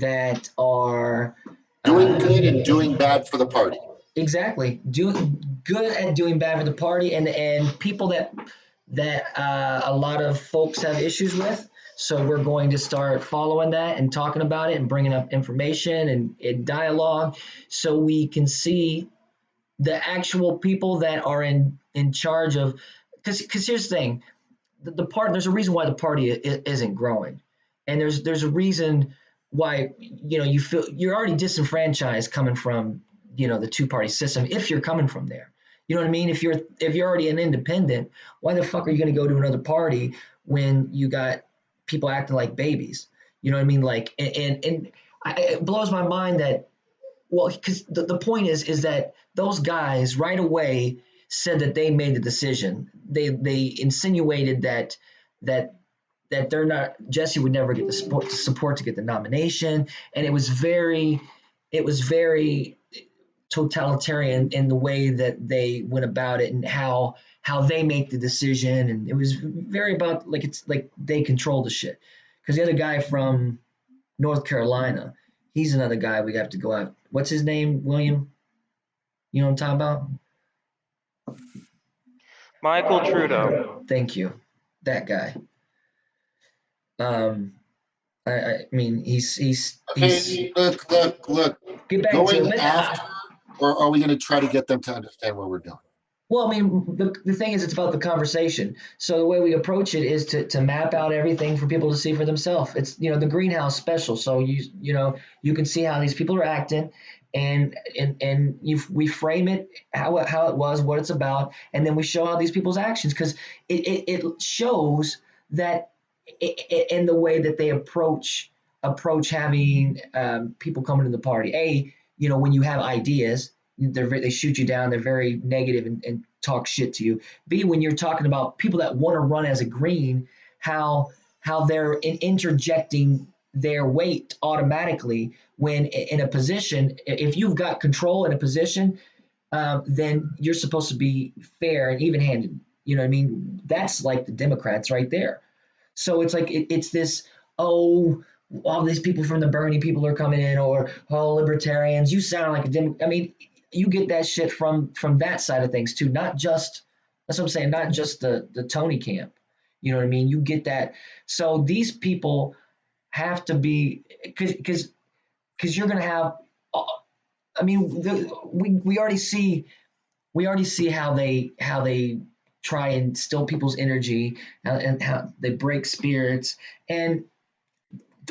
S2: that are
S1: doing good and doing bad for the party.
S2: Exactly, doing good at doing bad for the party, and people that a lot of folks have issues with. So we're going to start following that and talking about it and bringing up information and dialogue, so we can see the actual people that are in charge of. Because here's the thing, the part there's a reason why the party isn't growing, and there's a reason why you feel you're already disenfranchised coming from the two-party system. If you're coming from there, you know what I mean. If you're already an independent, why the fuck are you going to go to another party when you got people acting like babies? You know what I mean? Like, it blows my mind that, well, because the point is that those guys right away said that they made the decision. They insinuated that they're not, Jesse would never get the support to get the nomination, and it was very totalitarian in the way that they went about it and how they make the decision, and it was very about like it's like they control the shit. Because the other guy from North Carolina, he's another guy we have to go out. What's his name, William? You know what I'm talking about?
S3: Michael Trudeau.
S2: Thank you, that guy. I mean, he's
S1: look.
S2: Get back
S1: going
S2: to it.
S1: after, or are we going to try to get them to understand where we're going?
S2: Well, I mean, the thing is, it's about the conversation. So the way we approach it is to map out everything for people to see for themselves. It's the Greenhouse Special. So you can see how these people are acting, and we frame it how it was, what it's about, and then we show how these people's actions, because it shows that in the way that they approach having people coming to the party. When you have ideas, they shoot you down. They're very negative and talk shit to you. B, when you're talking about people that want to run as a green, how they're interjecting their weight automatically when in a position. If you've got control in a position, then you're supposed to be fair and even-handed. You know what I mean? That's like the Democrats right there. So it's like it's this, all these people from the Bernie people are coming in, or libertarians. You sound like I mean, you get that shit from that side of things too. Not just, that's what I'm saying. Not just the Tony camp. You know what I mean? You get that. So these people have to be, because you're gonna have. I mean, we already see how they try and steal people's energy, and how they break spirits. And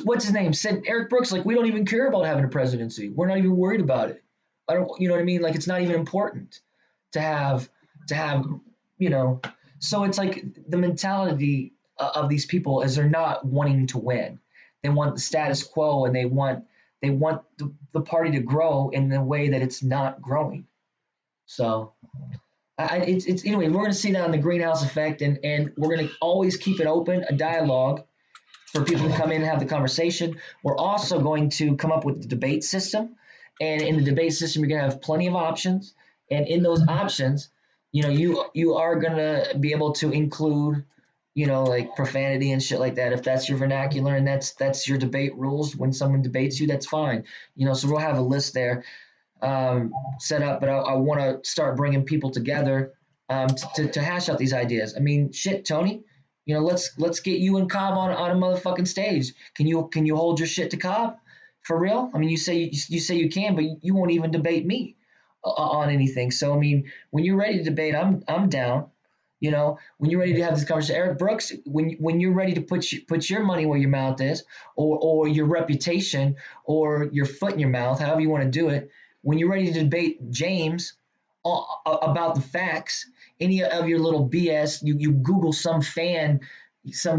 S2: what's his name said, Eric Brooks, like, we don't even care about having a presidency. We're not even worried about it. I don't, you know what I mean? Like, it's not even important to have, so it's like the mentality of these people is they're not wanting to win. They want the status quo, and they want the party to grow in the way that it's not growing. So it's anyway, we're going to see that on the greenhouse effect, and we're going to always keep it open, a dialogue for people to come in and have the conversation. We're also going to come up with the debate system, and in the debate system, you're going to have plenty of options, and in those options, you are going to be able to include, like profanity and shit like that, if that's your vernacular and that's your debate rules. When someone debates you, that's fine. So we'll have a list there set up, but I want to start bringing people together to hash out these ideas. I mean, shit, Tony, You know, let's get you and Cobb on a motherfucking stage. Can you hold your shit to Cobb for real? I mean, you say you can, but you won't even debate me on anything. So I mean, when you're ready to debate, I'm down. You know, when you're ready to have this conversation, Eric Brooks, when you're ready to put your money where your mouth is, or your reputation, or your foot in your mouth, however you want to do it, when you're ready to debate James about the facts, any of your little BS, you Google some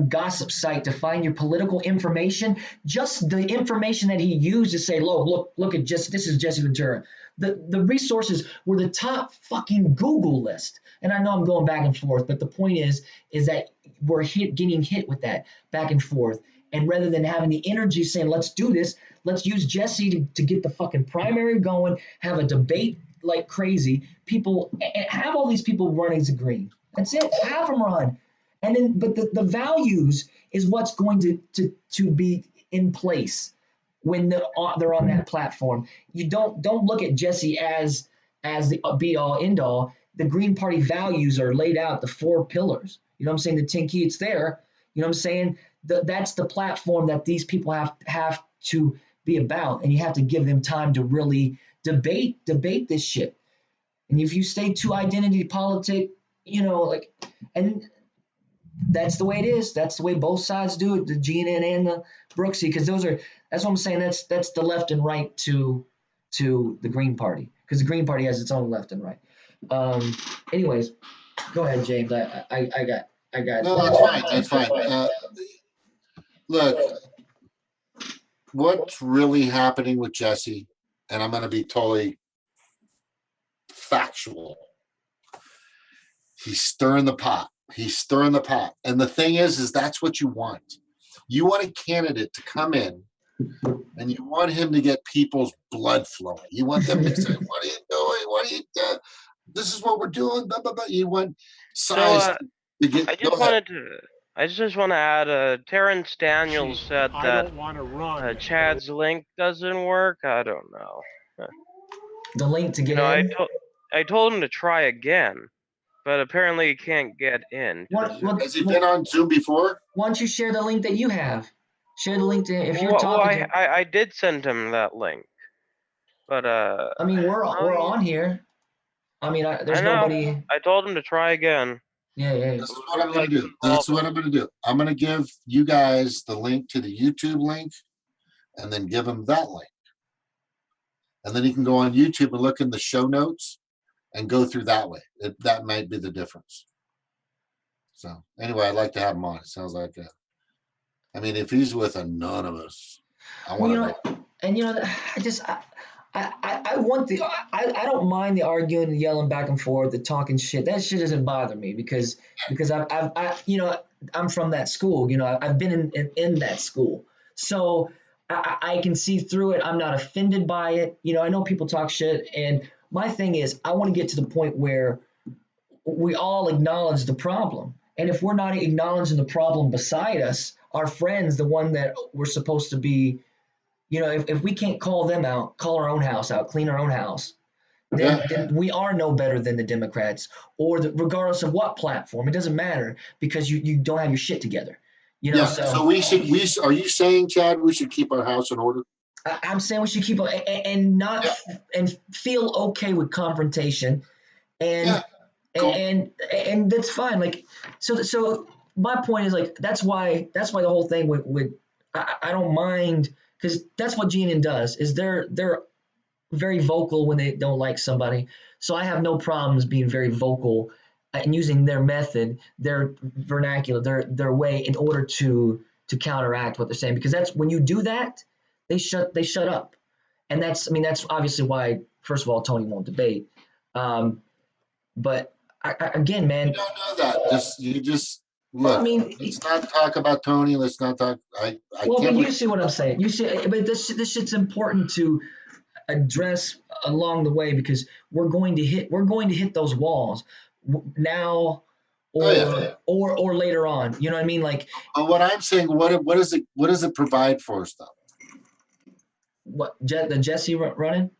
S2: gossip site to find your political information, just the information that he used to say, look at this is Jesse Ventura. The resources were the top fucking Google list. And I know I'm going back and forth, but the point is that we're getting hit with that back and forth. And rather than having the energy saying, let's do this, let's use Jesse to get the fucking primary going, have a debate like crazy. People, and have all these people running as a green. That's it. Have them run. And then, but the values is what's going to be in place when they're on that platform. You don't look at Jesse as the be all end all. The Green Party values are laid out, the 4 pillars. You know what I'm saying? The 10 key, it's there. You know what I'm saying? That's the platform that these people have to be about, and you have to give them time to really debate this shit. And if you stay too identity politic, you know, like, and that's the way it is. That's the way both sides do it, the GNN and the Brooksy, because that's what I'm saying. That's the left and right to the Green Party, because the Green Party has its own left and right. Anyways, go ahead, James. I got.
S1: No, that's fine. That's fine. Look, what's really happening with Jesse, and I'm going to be totally factual. He's stirring the pot. He's stirring the pot. And the thing is that's what you want. You want a candidate to come in, and you want him to get people's blood flowing. You want them to say, what are you doing? What are you doing? This is what we're doing. Blah, blah, blah. You want size to get.
S3: I just want to add, Terrence Daniels said that Chad's link doesn't work. I don't know.
S2: The link to get
S3: in?
S2: in?
S3: I told him to try again, but apparently he can't get in.
S1: Has he been on Zoom before?
S2: Why don't you share the link that you have? Share the link to if you're talking.
S3: I did send him that link, but
S2: I mean, we're on here. I mean, there's nobody.
S3: I told him to try again.
S2: Yeah.
S1: This is what I'm going to do. This is what I'm going to do. I'm going to give you guys the link to the YouTube link, and then give him that link. And then he can go on YouTube and look in the show notes and go through that way. That might be the difference. So anyway, I'd like to have him on. It sounds like I mean, if he's with Anonymous, I want to know.
S2: And I want I don't mind the arguing, the yelling back and forth, the talking shit. That shit doesn't bother me because I'm from that school. You know, I've been in that school, so I can see through it. I'm not offended by it. You know, I know people talk shit, and my thing is I want to get to the point where we all acknowledge the problem. And if we're not acknowledging the problem beside us, our friends, the one that we're supposed to be, you know, if we can't call them out, call our own house out, clean our own house, then we are no better than the Democrats, or regardless of what platform. It doesn't matter because you don't have your shit together. You know,
S1: so are you saying, Chad, we should keep our house in order?
S2: I'm saying we should keep and feel okay with confrontation, and and that's fine. Like so my point is, like, that's why the whole thing with I don't mind, because that's what GNN does, is they're very vocal when they don't like somebody. So I have no problems being very vocal and using their method, their vernacular, their way in order to counteract what they're saying, because that's when you do that, they shut up. And that's obviously why, first of all, Tony won't debate. But again, man,
S1: you don't know that. You just look. I mean, let's not talk about Tony. Let's not talk.
S2: But you see what I'm saying. You see, but this shit's important to address along the way, because we're going to hit those walls now or later on. You know what I mean? Like,
S1: what I'm saying, what does it provide for us, though?
S2: What, the Jesse running?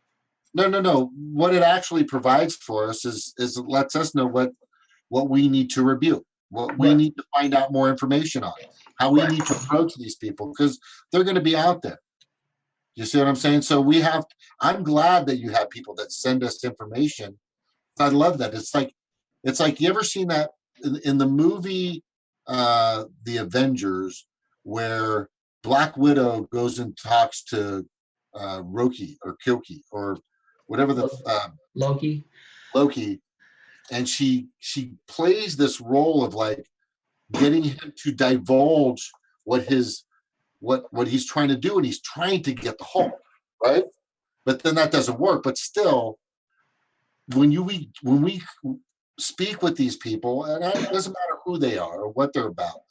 S1: No. What it actually provides for us is it lets us know what we need to rebuke. what we need to find out more information on, how we need to approach these people, because they're going to be out there. You see what I'm saying? So I'm glad that you have people that send us information. I love that. It's like you ever seen that in the movie The Avengers, where Black Widow goes and talks to Roki or Kilki or whatever the
S2: Loki,
S1: and she plays this role of like getting him to divulge what he's trying to do, and he's trying to get the Hulk, right? But then that doesn't work. But still, when we speak with these people, and it doesn't matter who they are or what they're about,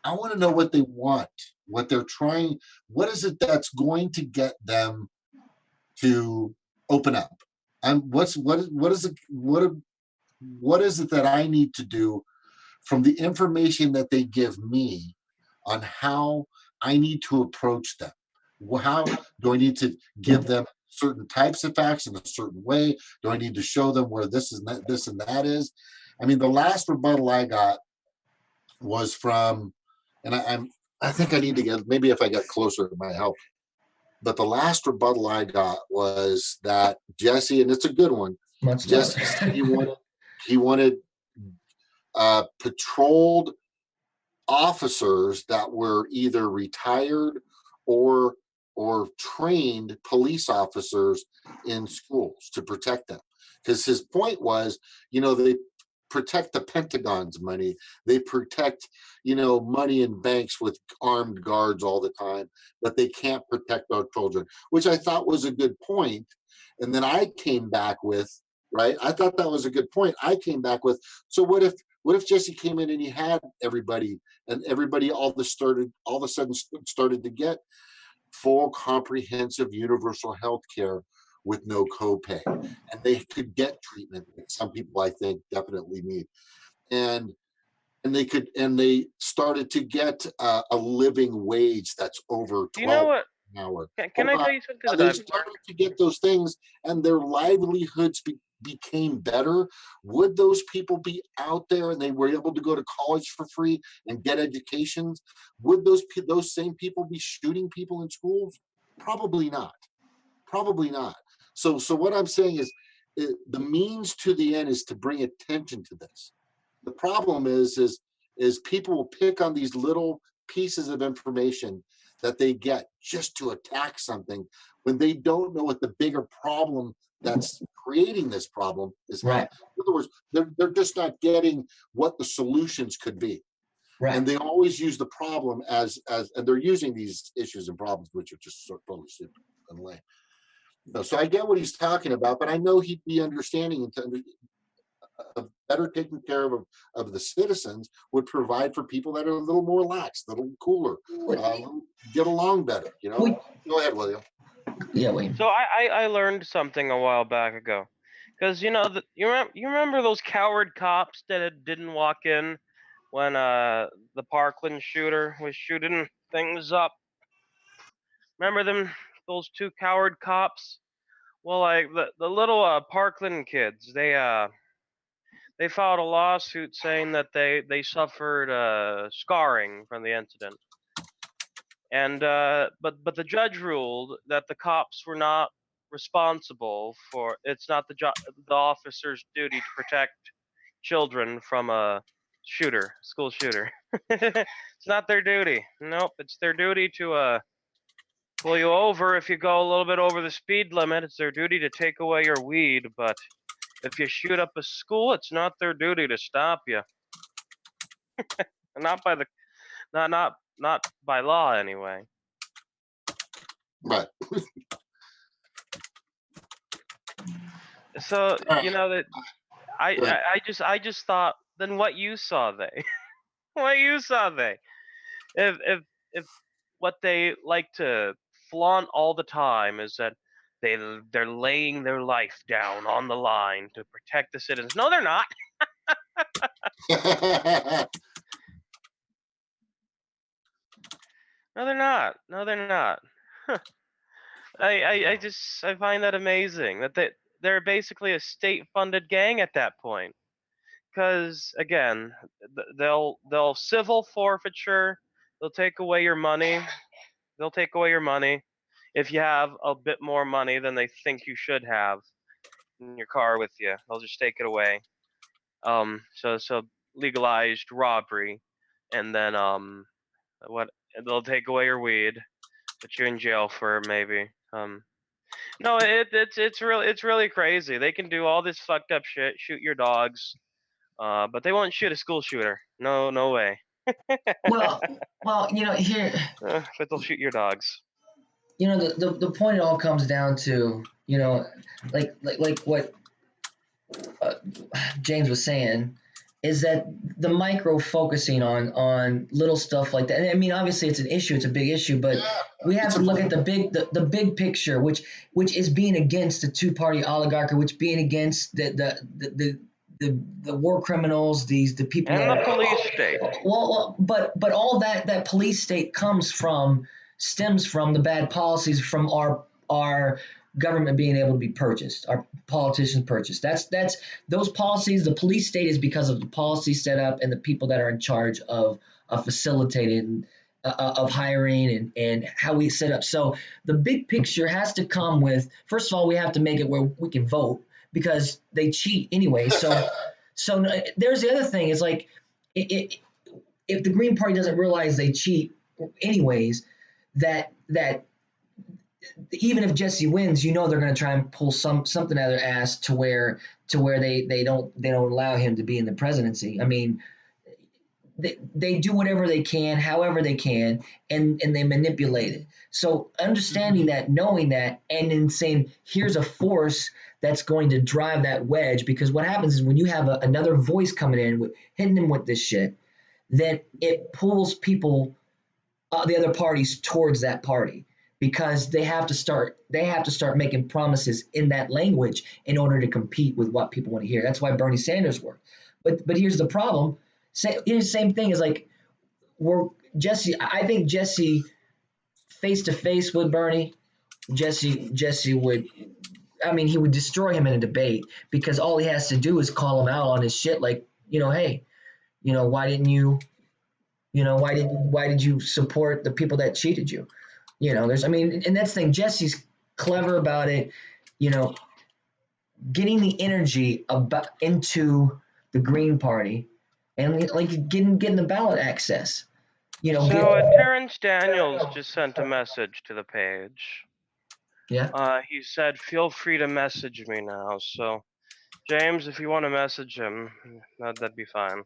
S1: I want to know what they want, what they're trying, what is it that's going to get them to open up, and what is it that I need to do from the information that they give me on how I need to approach them. How do I need to give them certain types of facts in a certain way? Do I need to show them where this and that is? I mean, the last rebuttal I got was from, and I think I need to get, maybe if I get closer, it might help. But the last rebuttal I got was that Jesse, and it's a good one. Jesse said he wanted patrolled officers that were either retired or trained police officers in schools to protect them, because his point was, they protect the Pentagon's money, they protect money in banks with armed guards all the time, but they can't protect our children, which I thought was a good point. And then I came back with, right, I thought that was a good point. I came back with, so what if Jesse came in and he had everybody, and everybody all of a sudden started to get full comprehensive universal health care with no copay, and they could get treatment that some people I think definitely need, and they started to get a living wage that's over $12 an hour.
S3: Can I tell you something?
S1: And they started to get those things, and their livelihoods became better. Would those people be out there and they were able to go to college for free and get educations? Would those same people be shooting people in schools? Probably not. Probably not. So what I'm saying is, the means to the end is to bring attention to this. The problem is people will pick on these little pieces of information that they get just to attack something, when they don't know what the bigger problem that's creating this problem is.
S2: Right.
S1: In other words, they're just not getting what the solutions could be.
S2: Right.
S1: And they always use the problem as and they're using these issues and problems, which are just totally stupid and lame. So I get what he's talking about, but I know he'd be understanding of better taking care of the citizens would provide for people that are a little more lax, a little cooler, get along better. Go ahead, William.
S2: Yeah, William.
S3: So I learned something a while back ago, because you remember those coward cops that didn't walk in when the Parkland shooter was shooting things up. Remember them, those two coward cops? Well, like the little Parkland kids, they filed a lawsuit saying that they suffered scarring from the incident, and but the judge ruled that the cops were not responsible for. It's not the officer's duty to protect children from a school shooter. It's not their duty. Nope, it's their duty to pull you over if you go a little bit over the speed limit. It's their duty to take away your weed, but if you shoot up a school, it's not their duty to stop you. Not by not by law anyway.
S1: Right.
S3: So that I just thought, then what use saw they? What use saw they? If what they like to flaunt all the time is that they're laying their life down on the line to protect the citizens. No, they're not. No, they're not. No, they're not. I find that amazing that they're basically a state-funded gang at that point. because again, they'll civil forfeiture. They'll take away your money. They'll take away your money if you have a bit more money than they think you should have in your car with you. They'll just take it away. So legalized robbery, and then what? They'll take away your weed, put you in jail for maybe. No, it's really crazy. They can do all this fucked up shit, shoot your dogs, but they won't shoot a school shooter. No way.
S2: Well, here,
S3: But they'll shoot your dogs.
S2: the point it all comes down to, like what James was saying, is that the micro focusing on little stuff like that. And I mean, obviously, it's an issue. It's a big issue, but we have to look at the big picture, which is being against the two-party oligarchy, which being against the war criminals, the people
S3: and
S2: that
S3: the police state.
S2: Well, but all that police state stems from the bad policies from our government being able to be purchased, our politicians purchased. That's those policies. The police state is because of the policy set up and the people that are in charge of facilitating, of hiring and how we set up. So the big picture has to come with, first of all, we have to make it where we can vote because they cheat anyway. So there's the other thing is like, if the Green Party doesn't realize they cheat anyways, that even if Jesse wins, they're going to try and pull something out of their ass to where they don't allow him to be in the presidency. I mean, they do whatever they can, however they can, and they manipulate it. So understanding that, knowing that, and then saying, here's a force that's going to drive that wedge, because what happens is when you have another voice coming in, hitting them with this shit, then it pulls people, the other parties, towards that party, because they have to start making promises in that language in order to compete with what people want to hear. That's why Bernie Sanders worked. But here's the problem. Here's the same thing is like, I think Jesse face to face with Bernie, Jesse would, I mean, he would destroy him in a debate, because all he has to do is call him out on his shit, like, hey, why didn't you, why did you support the people that cheated you? And that's the thing. Jesse's clever about it, getting the energy into the Green Party, and like getting the ballot access.
S3: Terrence Daniels just sent a message to the page.
S2: Yeah.
S3: He said, "Feel free to message me now." So, James, if you want to message him, that'd be fine.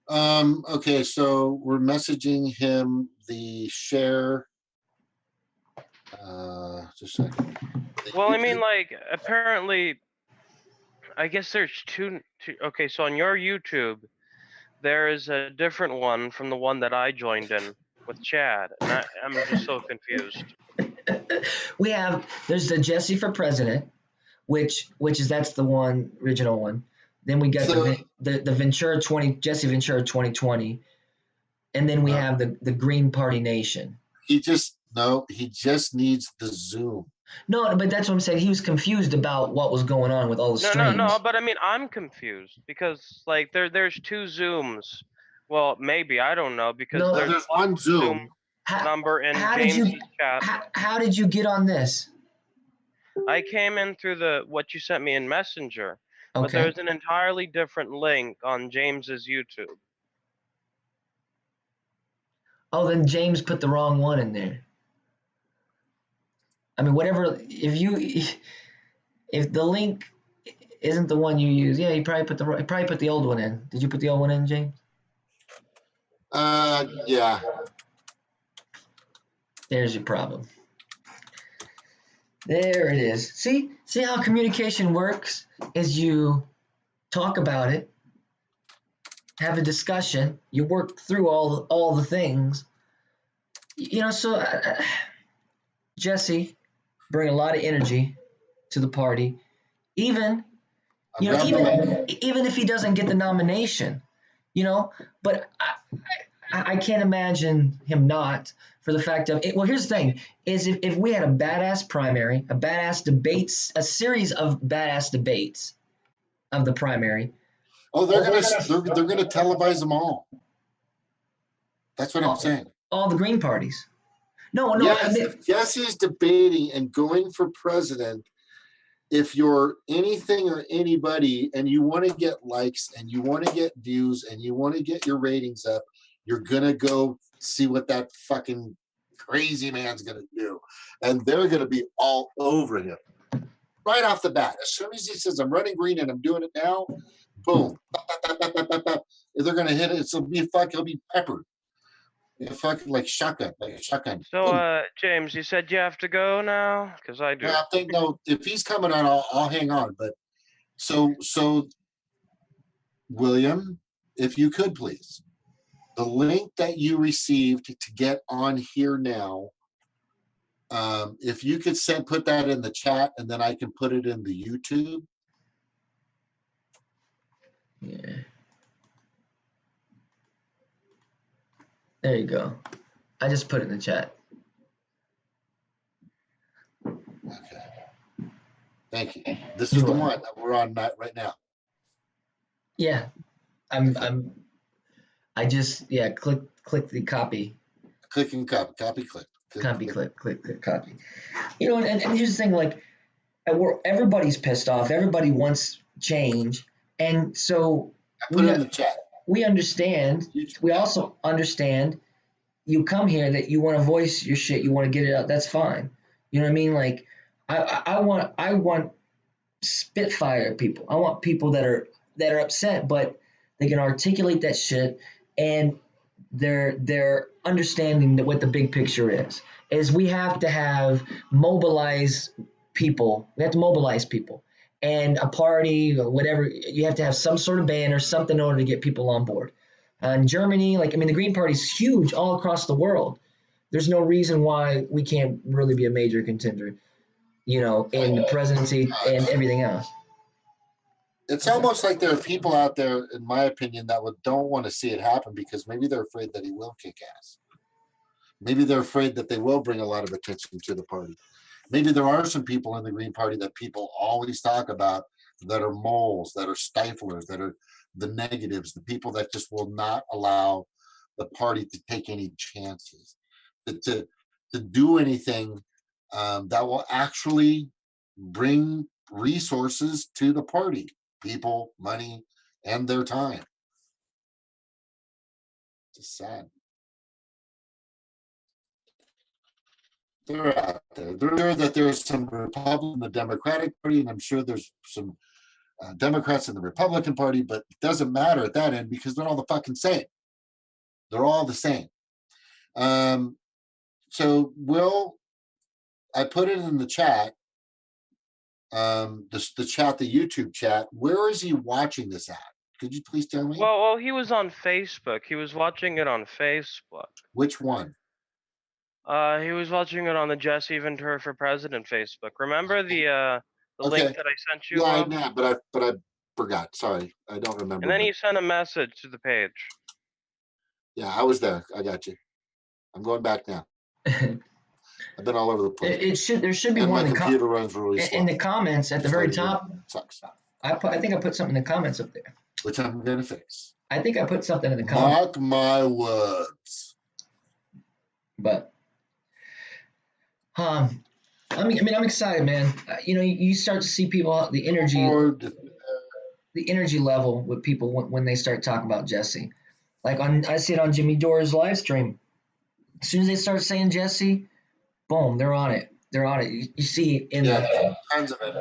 S1: Okay, so we're messaging him the share. Just a second.
S3: Well, I mean, like, apparently, I guess there's two. Okay, so on your YouTube, there is a different one from the one that I joined in with Chad, and I'm just so confused.
S2: There's the Jesse for President, which is that's the one original one. Then we got the Ventura Jesse Ventura 2020, and then we have the Green Party Nation.
S1: He just needs the Zoom.
S2: No, but that's what I'm saying. He was confused about what was going on with all the streams.
S3: No, but I mean, I'm confused because like there's two Zooms. Well, maybe, I don't know, because there's
S1: one Zoom
S3: number in James's chat.
S2: How did you get on this?
S3: I came in through what you sent me in Messenger, but
S2: Okay.
S3: there's an entirely different link on James's YouTube.
S2: Oh, then James put the wrong one in there. I mean, whatever. If the link isn't the one you use, yeah, he probably put the old one in. Did you put the old one in, James?
S1: Yeah.
S2: There's your problem. There it is. See how communication works? Is you talk about it, have a discussion, you work through all the things. So Jesse bring a lot of energy to the party, even if he doesn't get the nomination, but I can't imagine him not, for the fact of it. Well, here's the thing is, if we had a badass primary, a badass debates, a series of badass debates of the primary,
S1: Oh, they're gonna televise them all. That's what I'm saying.
S2: All the Green parties. No.
S1: Yes, if Jesse's debating and going for president, if you're anything or anybody and you want to get likes and you want to get views and you want to get your ratings up, you're gonna go see what that fucking crazy man's gonna do, and they're gonna be all over him right off the bat. As soon as he says, "I'm running green and I'm doing it now," boom, they're gonna hit it. He'll be peppered. Fucking like a shotgun.
S3: So, James, you said you have to go now? Because I do.
S1: Yeah, I think no. If he's coming on, I'll hang on. But so, William, if you could please, the link that you received to get on here now, if you could put that in the chat, and then I can put it in the YouTube.
S2: Yeah. There you go. I just put it in the chat.
S1: Okay. Thank you. This is the one that we're on right now.
S2: Yeah. I just click the copy.
S1: Clicking copy, click.
S2: Click, copy. You know, and here's the thing, like, everybody's pissed off. Everybody wants change. And so
S1: I put it in the chat.
S2: We understand. We also understand you come here that you want to voice your shit. You want to get it out. That's fine. You know what I mean? Like, I want spitfire people. I want people that are upset, but they can articulate that shit, and they're understanding what the big picture is we have to mobilize people. We have to mobilize people, and a party or whatever. You have to have some sort of ban or something in order to get people on board. In Germany, the Green Party is huge all across the world. There's no reason why we can't really be a major contender, in the presidency and everything else.
S1: It's almost like there are people out there, in my opinion, that don't want to see it happen because maybe they're afraid that he will kick ass. Maybe they're afraid that they will bring a lot of attention to the party. Maybe there are some people in the Green Party that people always talk about that are moles, that are stiflers, that are the negatives, the people that just will not allow the party to take any chances, to do anything that will actually bring resources to the party. People, money, and their time. It's sad. They're out there. They're sure that there's some Republican in the Democratic Party, and I'm sure there's some Democrats in the Republican Party, but it doesn't matter at that end because they're all the fucking same. They're all the same. So, Will, I put it in the chat. The chat, the YouTube chat. Where is he watching this at? Could you please tell me?
S3: Well, he was on Facebook. He was watching it on Facebook.
S1: Which one?
S3: He was watching it on the Jesse Ventura for President Facebook. Remember the link that I sent you?
S1: Yeah, I know, but I forgot. Sorry, I don't remember.
S3: And then he sent a message to the page.
S1: Yeah, I was there. I got you. I'm going back now. I've been all over the place.
S2: There should be
S1: and
S2: one
S1: my computer runs really slow.
S2: In the comments at the very top.
S1: Sucks.
S2: I think I put something in the comments up there.
S1: Which I'm gonna fix.
S2: I think I put something in the comments.
S1: Mark my words.
S2: But I'm excited, man. You start to see people, the energy level with people when they start talking about Jesse. Like I see it on Jimmy Dore's live stream. As soon as they start saying Jesse, boom, they're on it. They're on it. You see in
S1: tons of it.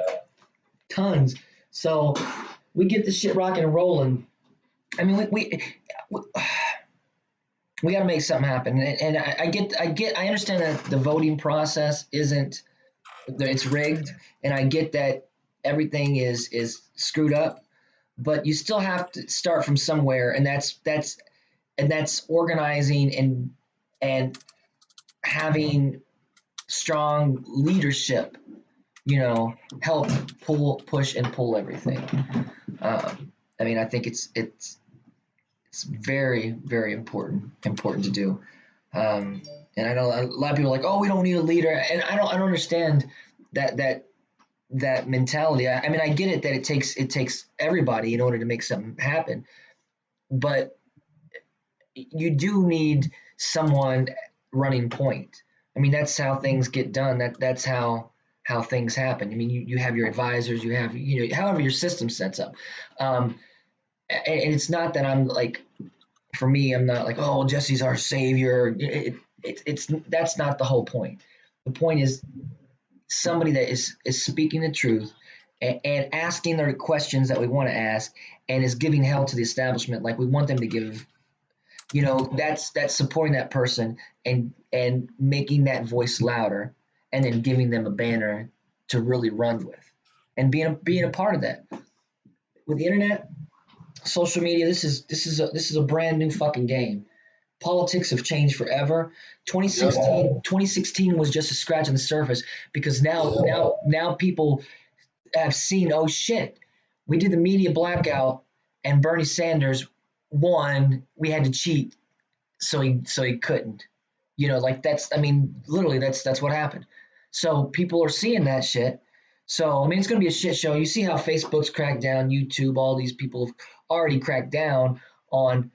S2: Tons. So we get this shit rocking and rolling. I mean, we got to make something happen. And I understand that the voting process it's rigged, and I get that everything is screwed up, but you still have to start from somewhere, and that's organizing and having strong leadership, help push and pull everything. I think it's very, very important to do. And I know a lot of people are like, oh, we don't need a leader, and I don't understand that that mentality. I mean, I get it that it takes everybody in order to make something happen, but you do need someone running point. I mean, that's how things get done. That's how things happen. I mean, you have your advisors, you have, however your system sets up. And it's not that I'm like, for me, I'm not like, oh, Jesse's our savior. It's that's not the whole point. The point is somebody that is speaking the truth and asking the questions that we want to ask, and is giving hell to the establishment like we want them to give. That's supporting that person and making that voice louder, and then giving them a banner to really run with, and being a part of that. With the internet, social media, this is a brand new fucking game. Politics have changed forever. 2016 was just a scratch on the surface, because now people have seen, oh shit, we did the media blackout and Bernie Sanders won. We had to cheat, so he couldn't. Like that's, I mean, literally that's what happened. So people are seeing that shit. So I mean, it's gonna be a shit show. You see how Facebook's cracked down, YouTube, all these people have already cracked down on.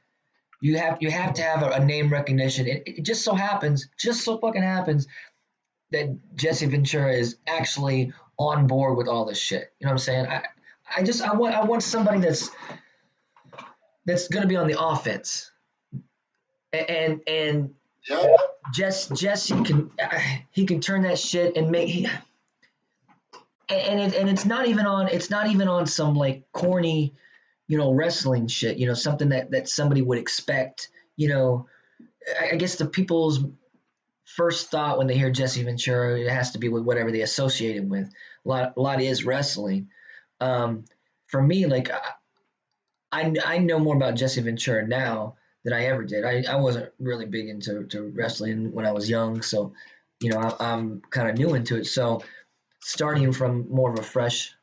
S2: You have to have a name recognition. It just so happens, just so fucking happens, that Jesse Ventura is actually on board with all this shit. You know what I'm saying? I want somebody that's gonna be on the offense, and
S1: Yeah.
S2: Jesse can turn that shit and make. And it's not even on some like corny, wrestling shit. Something that somebody would expect. I guess the people's first thought when they hear Jesse Ventura, it has to be with whatever they associate him with. A lot is wrestling. For me, like I know more about Jesse Ventura now than I ever did. I wasn't really big into wrestling when I was young, so I'm kind of new into it. So starting from more of a fresh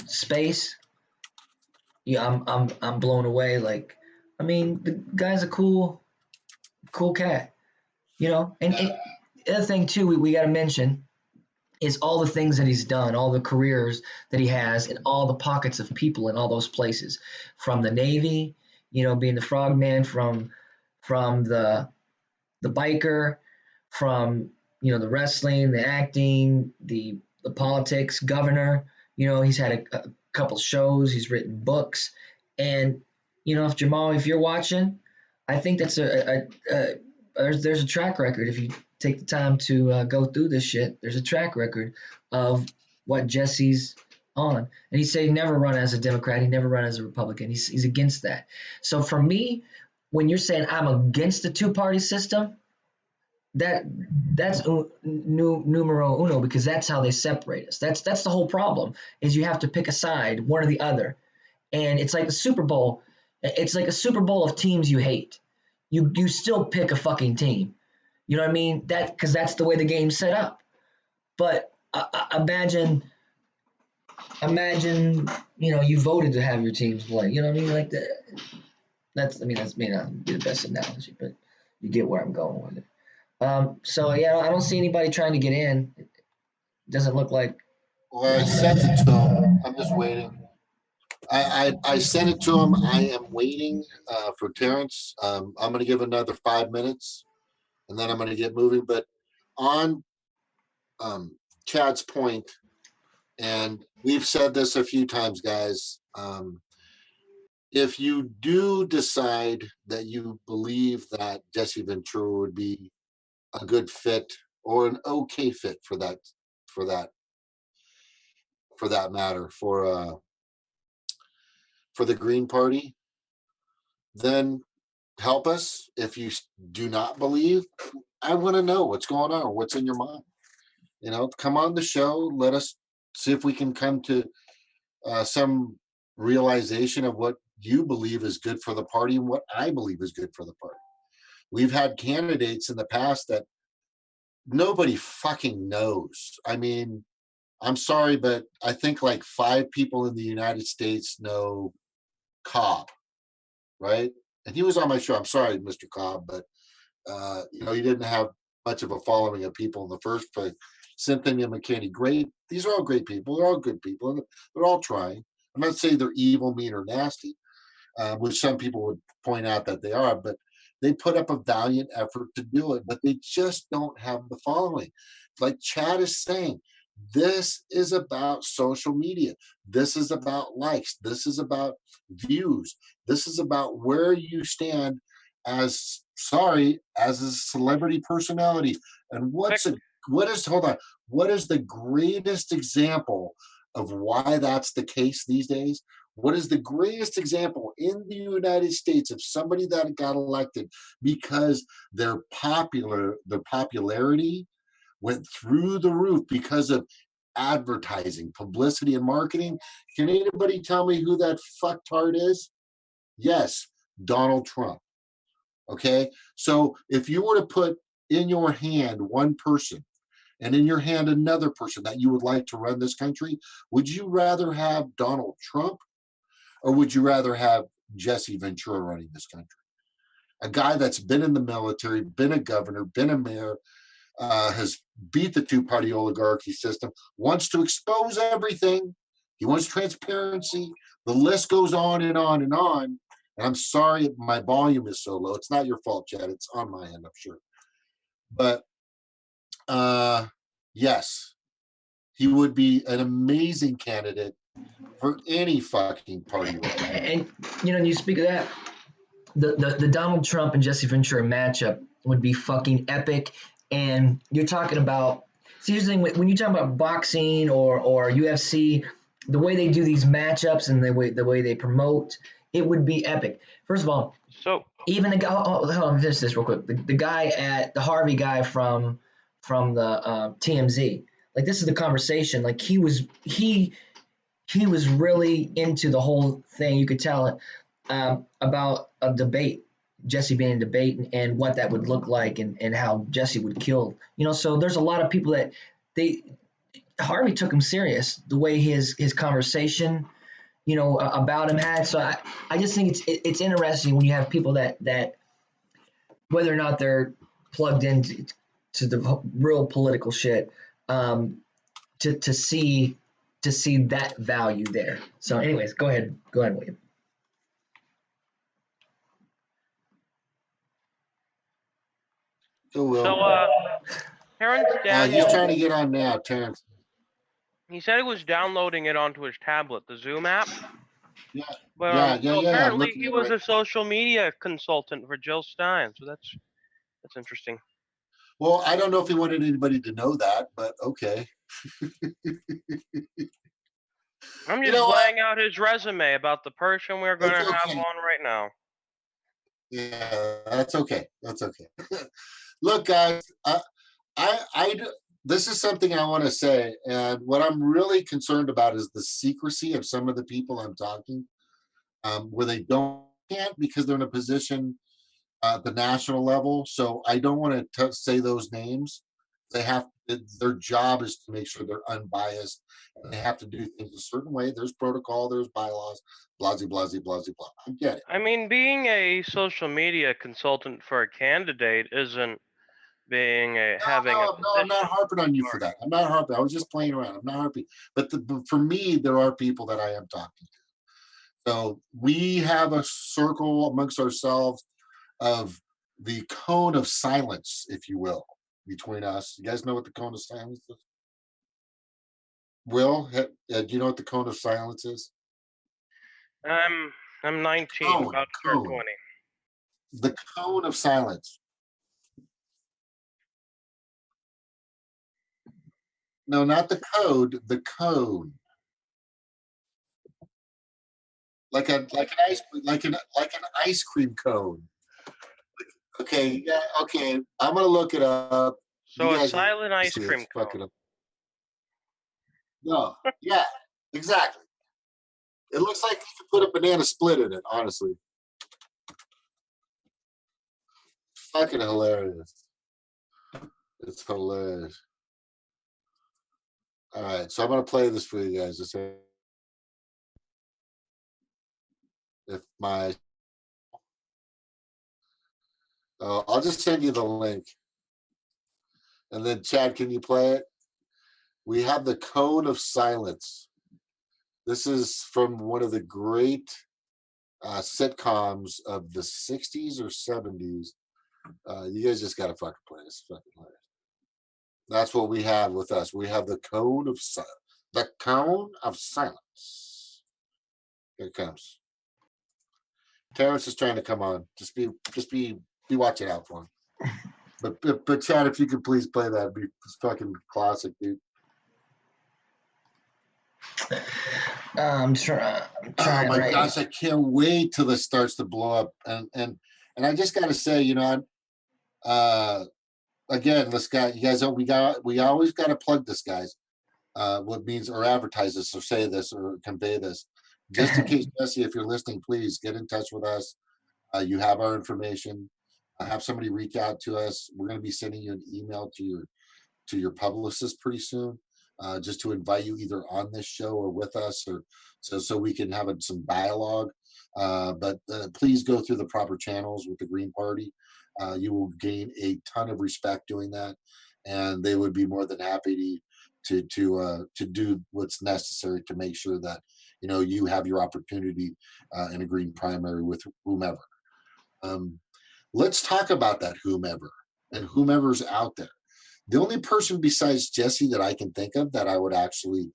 S2: space, yeah, I'm blown away. Like, I mean, the guy's a cool cat, And the other thing too, we got to mention is all the things that he's done, all the careers that he has, and all the pockets of people in all those places, from the Navy, being the frogman, from the biker, from the wrestling, the acting, the politics, governor. He's had a couple shows, he's written books, and if Jamal, if you're watching, I think that's there's a track record. If you take the time to go through this shit, there's a track record of what Jesse's on. And he said he never run as a Democrat, he never run as a Republican. He's against that. So for me, when you're saying I'm against the two-party system, that's numero uno, because that's how they separate us. That's the whole problem, is you have to pick a side, one or the other. And it's like the Super Bowl. It's like a Super Bowl of teams you hate. You still pick a fucking team. You know what I mean? Because that's the way the game's set up. But imagine you voted to have your teams play. You know what I mean? Like that. That's may not be the best analogy, but you get where I'm going with it. So yeah, I don't see anybody trying to get in. It doesn't look like.
S1: Well, I sent it to him. I'm just waiting. I sent it to him. I am waiting for Terrence. I'm going to give another 5 minutes, and then I'm going to get moving. But on Chad's point, and we've said this a few times, guys, if you do decide that you believe that Jesse Ventura would be a good fit or an okay fit for that matter, for the Green Party, then help us. If you do not believe, I want to know what's going on, what's in your mind. Come on the show. Let us see if we can come to some realization of what you believe is good for the party and what I believe is good for the party. We've had candidates in the past that nobody fucking knows. I mean, I'm sorry, but I think like 5 people in the United States know Cobb, right? And he was on my show. I'm sorry, Mr. Cobb, but he didn't have much of a following of people in the first place. Cynthia McKinney, great. These are all great people. They're all good people. And they're all trying. I'm not saying they're evil, mean, or nasty, which some people would point out that they are, but they put up a valiant effort to do it, but they just don't have the following. Like Chad is saying, this is about social media. This is about likes. This is about views. This is about where you stand as as a celebrity personality. And what is hold on, what is the greatest example of why that's the case these days? What is the greatest example in the United States of somebody that got elected because their popularity went through the roof because of advertising, publicity, and marketing? Can anybody tell me who that fucktard is? Yes, Donald Trump. Okay, so if you were to put in your hand one person and in your hand another person that you would like to run this country, would you rather have Donald Trump or would you rather have Jesse Ventura running this country? A guy that's been in the military, been a governor, been a mayor, has beat the two-party oligarchy system, wants to expose everything. He wants transparency. The list goes on and on and on. And I'm sorry my volume is so low. It's not your fault, Chad. It's on my end, I'm sure. But yes, he would be an amazing candidate for any fucking party right now.
S2: And you speak of that, the Donald Trump and Jesse Ventura matchup would be fucking epic. And you're talking about, see, here's the thing, when you talk about boxing or UFC, the way they do these matchups and the way they promote, it would be epic. First of all,
S3: So
S2: even the guy, hold on, finish this real quick. The guy the Harvey guy from the TMZ, like, this is the conversation. Like, he was really into the whole thing. You could tell about a debate, Jesse being in debate, and what that would look like, and how Jesse would kill. So there's a lot of people that Harvey took him serious, the way his conversation, about him had. So I just think it's interesting when you have people that whether or not they're plugged into the real political shit, to see that value there. So anyways, go ahead, William.
S3: Terrence Daniel,
S1: He's trying to get on now, Terrence.
S3: he said he was downloading it onto his tablet, the Zoom app.
S1: Yeah,
S3: But
S1: yeah. I'm
S3: apparently
S1: looking
S3: he
S1: at
S3: was
S1: it.
S3: a social media consultant for Jill Stein, so that's interesting.
S1: Well, I don't know if he wanted anybody to know that, but okay.
S3: I'm just laying out his resume about the person we're going to have on right now.
S1: Yeah, that's okay. That's okay. Look, guys, this is something I want to say, and what I'm really concerned about is the secrecy of some of the people I'm talking, where they can't because they're in a position at the national level. So I don't want to say those names. Their job is to make sure they're unbiased, and they have to do things a certain way. There's protocol, there's bylaws, blah, blah, blah, blah, blah. I get it.
S3: I mean, being a social media consultant for a candidate isn't being having a
S1: No, I'm not harping on you for that. I'm not harping. I was just playing around. I'm not harping. But for me, there are people that I am talking to. So we have a circle amongst ourselves of the cone of silence, if you will, between us. You guys know what the cone of silence is? Will, do you know what the cone of silence is?
S3: I'm 19, about to start 20.
S1: The cone of silence. No, not the code, the cone. Like an ice cream cone. Okay, yeah, okay. I'm gonna look it up.
S3: So a silent ice cream cone.
S1: No, yeah, exactly. It looks like you could put a banana split in it, honestly. Fucking hilarious. It's hilarious. All right, so I'm gonna play this for you guys. I'll just send you the link, and then Chad, can you play it? We have the Code of Silence. This is from one of the great sitcoms of the 60s or 70s. You guys just got to fucking play this. Fucking hilarious. That's what we have with us. We have the Code of Silence. The Code of Silence. Here it comes. Terrence is trying to come on. Just be watching out for him. But Chad, if you could please play that, it's fucking classic, dude.
S2: I'm trying.
S1: Oh my
S2: right
S1: gosh, I can't wait till this starts to blow up. And I just gotta say, you know, again, this guy, you guys, we always gotta plug this, guys. What means or advertise this or say this or convey this. Just in case, Jesse, if you're listening, please get in touch with us. You have our information. Have somebody reach out to us. We're going to be sending you an email to your publicist pretty soon, just to invite you either on this show or with us, or so we can have some dialogue. But please go through the proper channels with the Green Party. You will gain a ton of respect doing that, and they would be more than happy to do what's necessary to make sure that you have your opportunity in a Green primary with whomever. Let's talk about that whomever and whomever's out there. The only person besides Jesse that I can think of that I would actually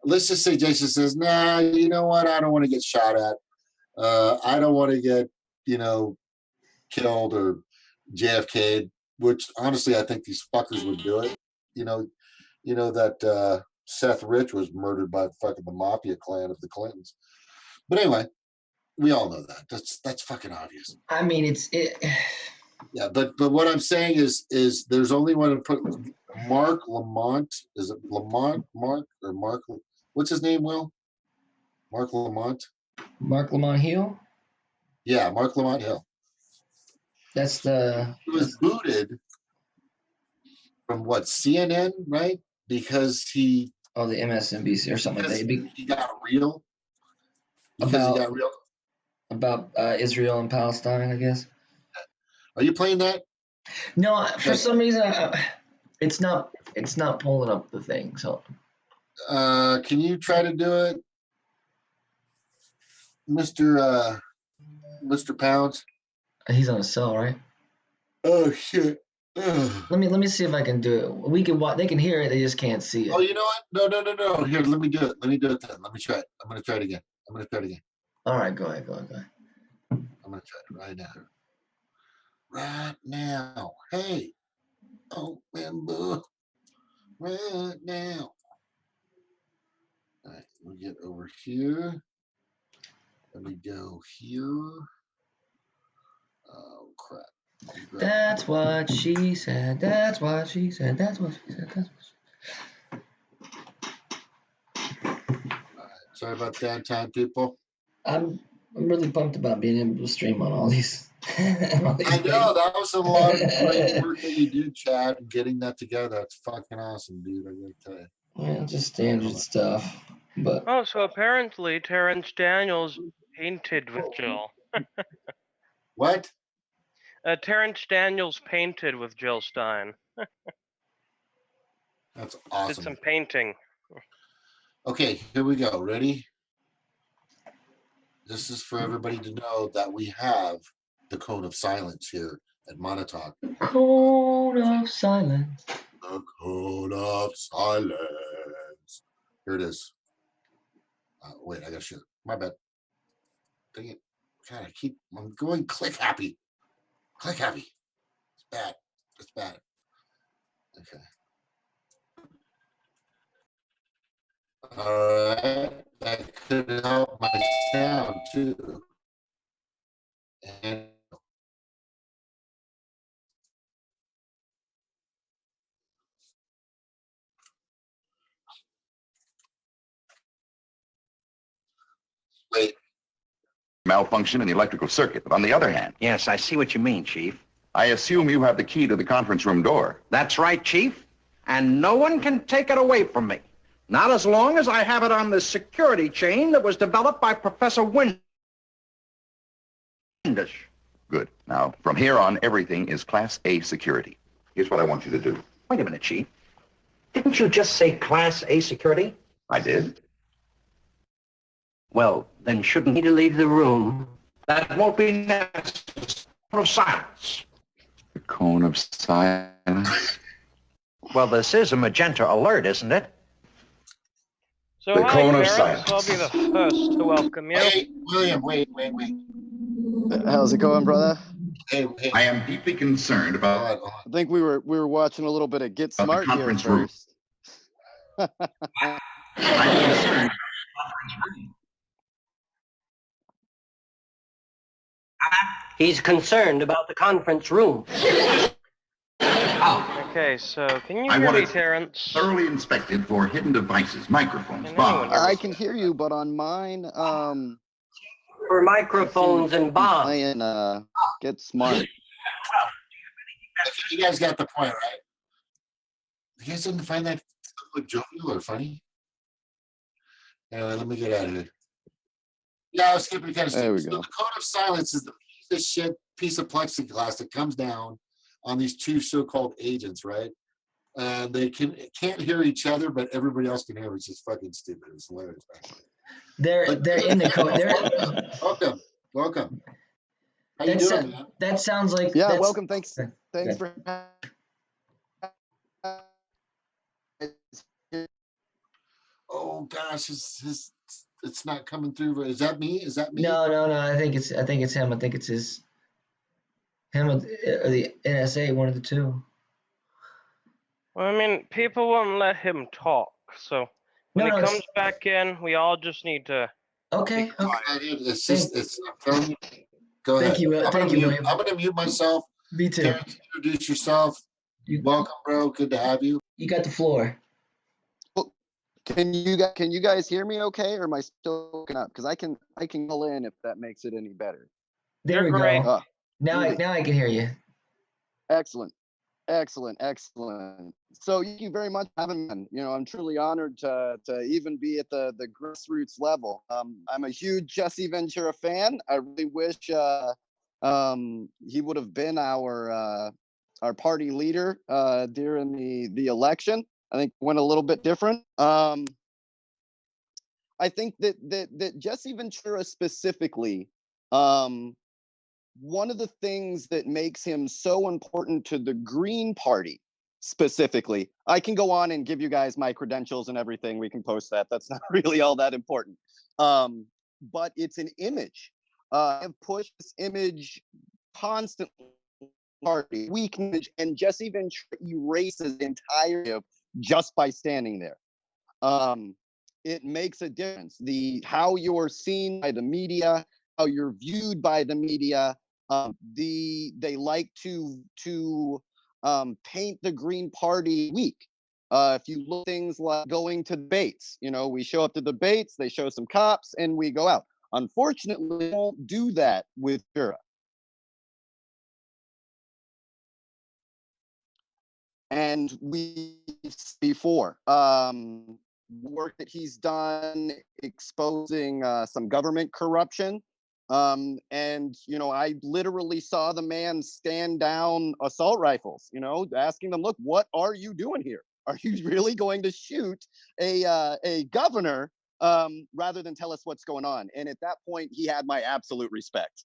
S1: let's just say Jesse says, nah, you know what? I don't want to get shot at. I don't want to get, killed or JFK'd, which honestly, I think these fuckers would do it. That Seth Rich was murdered by fucking the mafia clan of the Clintons. But anyway, we all know that. That's fucking obvious.
S2: I mean,
S1: Yeah, but what I'm saying is there's only one to put. Mark Lamont. Is it Lamont? Mark or Mark? What's his name, Will? Mark Lamont.
S2: Mark Lamont Hill.
S1: Yeah, Mark Lamont Hill.
S2: He
S1: was booted from what, CNN, right? Because he.
S2: Oh, the MSNBC or something like that.
S1: He got real. Because he got real.
S2: About Israel and Palestine, I guess.
S1: Are you playing that?
S2: No, for some reason, it's not pulling up the thing. So,
S1: can you try to do it, Mr. Pounds?
S2: He's on a cell, right?
S1: Oh shit! Ugh.
S2: Let me see if I can do it. We can watch. They can hear it. They just can't see it.
S1: Oh, you know what? No. Here, let me do it. Let me do it then. Let me try it. I'm gonna try it again.
S2: All right, go ahead.
S1: I'm gonna try it right now. Right now. Hey. Oh, man, boo. Right now. All right, we'll get over here. Let me go here. Oh, crap.
S2: That's what she said. That's what she said. That's what she said. That's what she said.
S1: All right. Sorry about that time, people.
S2: I'm really pumped about being able to stream on all these.
S1: I know that was a lot of great work that you did, Chad, and getting that together. That's fucking awesome, dude. I gotta tell you.
S2: Yeah, just standard stuff. But
S3: so apparently Terrence Daniels painted with Jill.
S1: What?
S3: Terrence Daniels painted with Jill Stein.
S1: That's awesome.
S3: Did some painting.
S1: Okay, here we go. Ready? This is for everybody to know that we have the Cone of Silence here at Montauk.
S2: Cone of Silence.
S1: The Cone of Silence. Here it is. Wait, I gotta shoot. My bad. Dang it. God, I'm going click happy. Click happy. It's bad. It's bad. Okay. All right. That could help my sound too. And wait.
S6: Malfunction in the electrical circuit. But on the other hand,
S7: Yes, I see what you mean, Chief.
S6: I assume you have the key to the conference room door.
S7: That's right, Chief. And no one can take it away from me. Not as long as I have it on the security chain that was developed by Professor Windish.
S6: Good. Now, from here on, everything is Class A security. Here's what I want you to do.
S7: Wait a minute, Chief. Didn't you just say Class A security?
S6: I did.
S7: Well, then shouldn't he leave the room? That won't be necessary. Of silence.
S6: The cone of silence.
S7: Well, this is a magenta alert, isn't it?
S3: So
S6: The
S3: hi,
S6: cone of
S3: Terrence. I'll be the first to welcome you.
S1: Hey, William, wait.
S8: How's it going, brother?
S1: Hey.
S6: I am deeply concerned about
S1: Hold on.
S8: I think we were watching a little bit of Get
S6: the
S8: Smart here
S6: conference room.
S8: first.
S6: I'm concerned.
S9: He's concerned about the conference room.
S3: Okay, so can you
S6: I
S3: hear
S6: want
S3: me,
S6: it
S3: Terrence?
S6: thoroughly inspected for hidden devices, microphones,
S3: Can
S6: bombs.
S3: anyone
S8: I can hear you, but on mine,
S9: For microphones and bombs.
S8: playing Get Smart.
S1: I think you guys got the point, right? You guys didn't find that look jovial or funny? Anyway, let me get out of here. Yeah, I was skipping kind of
S8: There we
S1: stupid. So
S8: go.
S1: the code of silence is the piece of shit piece of plexiglass that comes down on these two so-called agents, right? And they can't hear each other, but everybody else can hear, which is fucking stupid. It's hilarious.
S2: They're in the code.
S1: Welcome. How you doing, man?
S2: That sounds like
S8: Yeah,
S2: that's,
S8: welcome. Thanks
S2: Okay.
S8: for.
S1: Oh gosh, it's not coming through. Is that me?
S2: No. I think it's him. I think it's him or the NSA, one of the two.
S3: Well, I mean, people won't let him talk, so when
S2: No,
S3: he
S2: no,
S3: comes back in, we all just need to.
S2: Okay.
S1: It's just I'm telling you. Go ahead.
S2: Thank you, William.
S1: I'm gonna mute myself.
S2: Me too.
S1: Terrence, introduce yourself. Welcome, bro. Good to have you.
S2: You got the floor.
S8: Can you guys hear me okay, or am I still looking up? Because I can call in if that makes it any better.
S2: There we
S3: great.
S2: go. Now I can hear you.
S8: Excellent. So thank you very much for having me. I'm truly honored to even be at the grassroots level. I'm a huge Jesse Ventura fan. I really wish he would have been our party leader during the election. I think it went a little bit different. I think that Jesse Ventura specifically, one of the things that makes him so important to the Green Party specifically, I can go on and give you guys my credentials and everything. We can post that. That's not really all that important. But it's an image. I've pushed this image constantly. Party weak image, and Jesse Ventura erases the entirety of just by standing there. It makes a difference. How you're seen by the media, how you're viewed by the media. They like to paint the Green Party weak. If you look at things like going to debates, we show up to debates, they show some cops, and we go out. Unfortunately, they won't do that with Ventura. And we've before work that he's done exposing some government corruption. And I literally saw the man stand down assault rifles, asking them, look, what are you doing here? Are you really going to shoot a governor rather than tell us what's going on? And at that point, he had my absolute respect.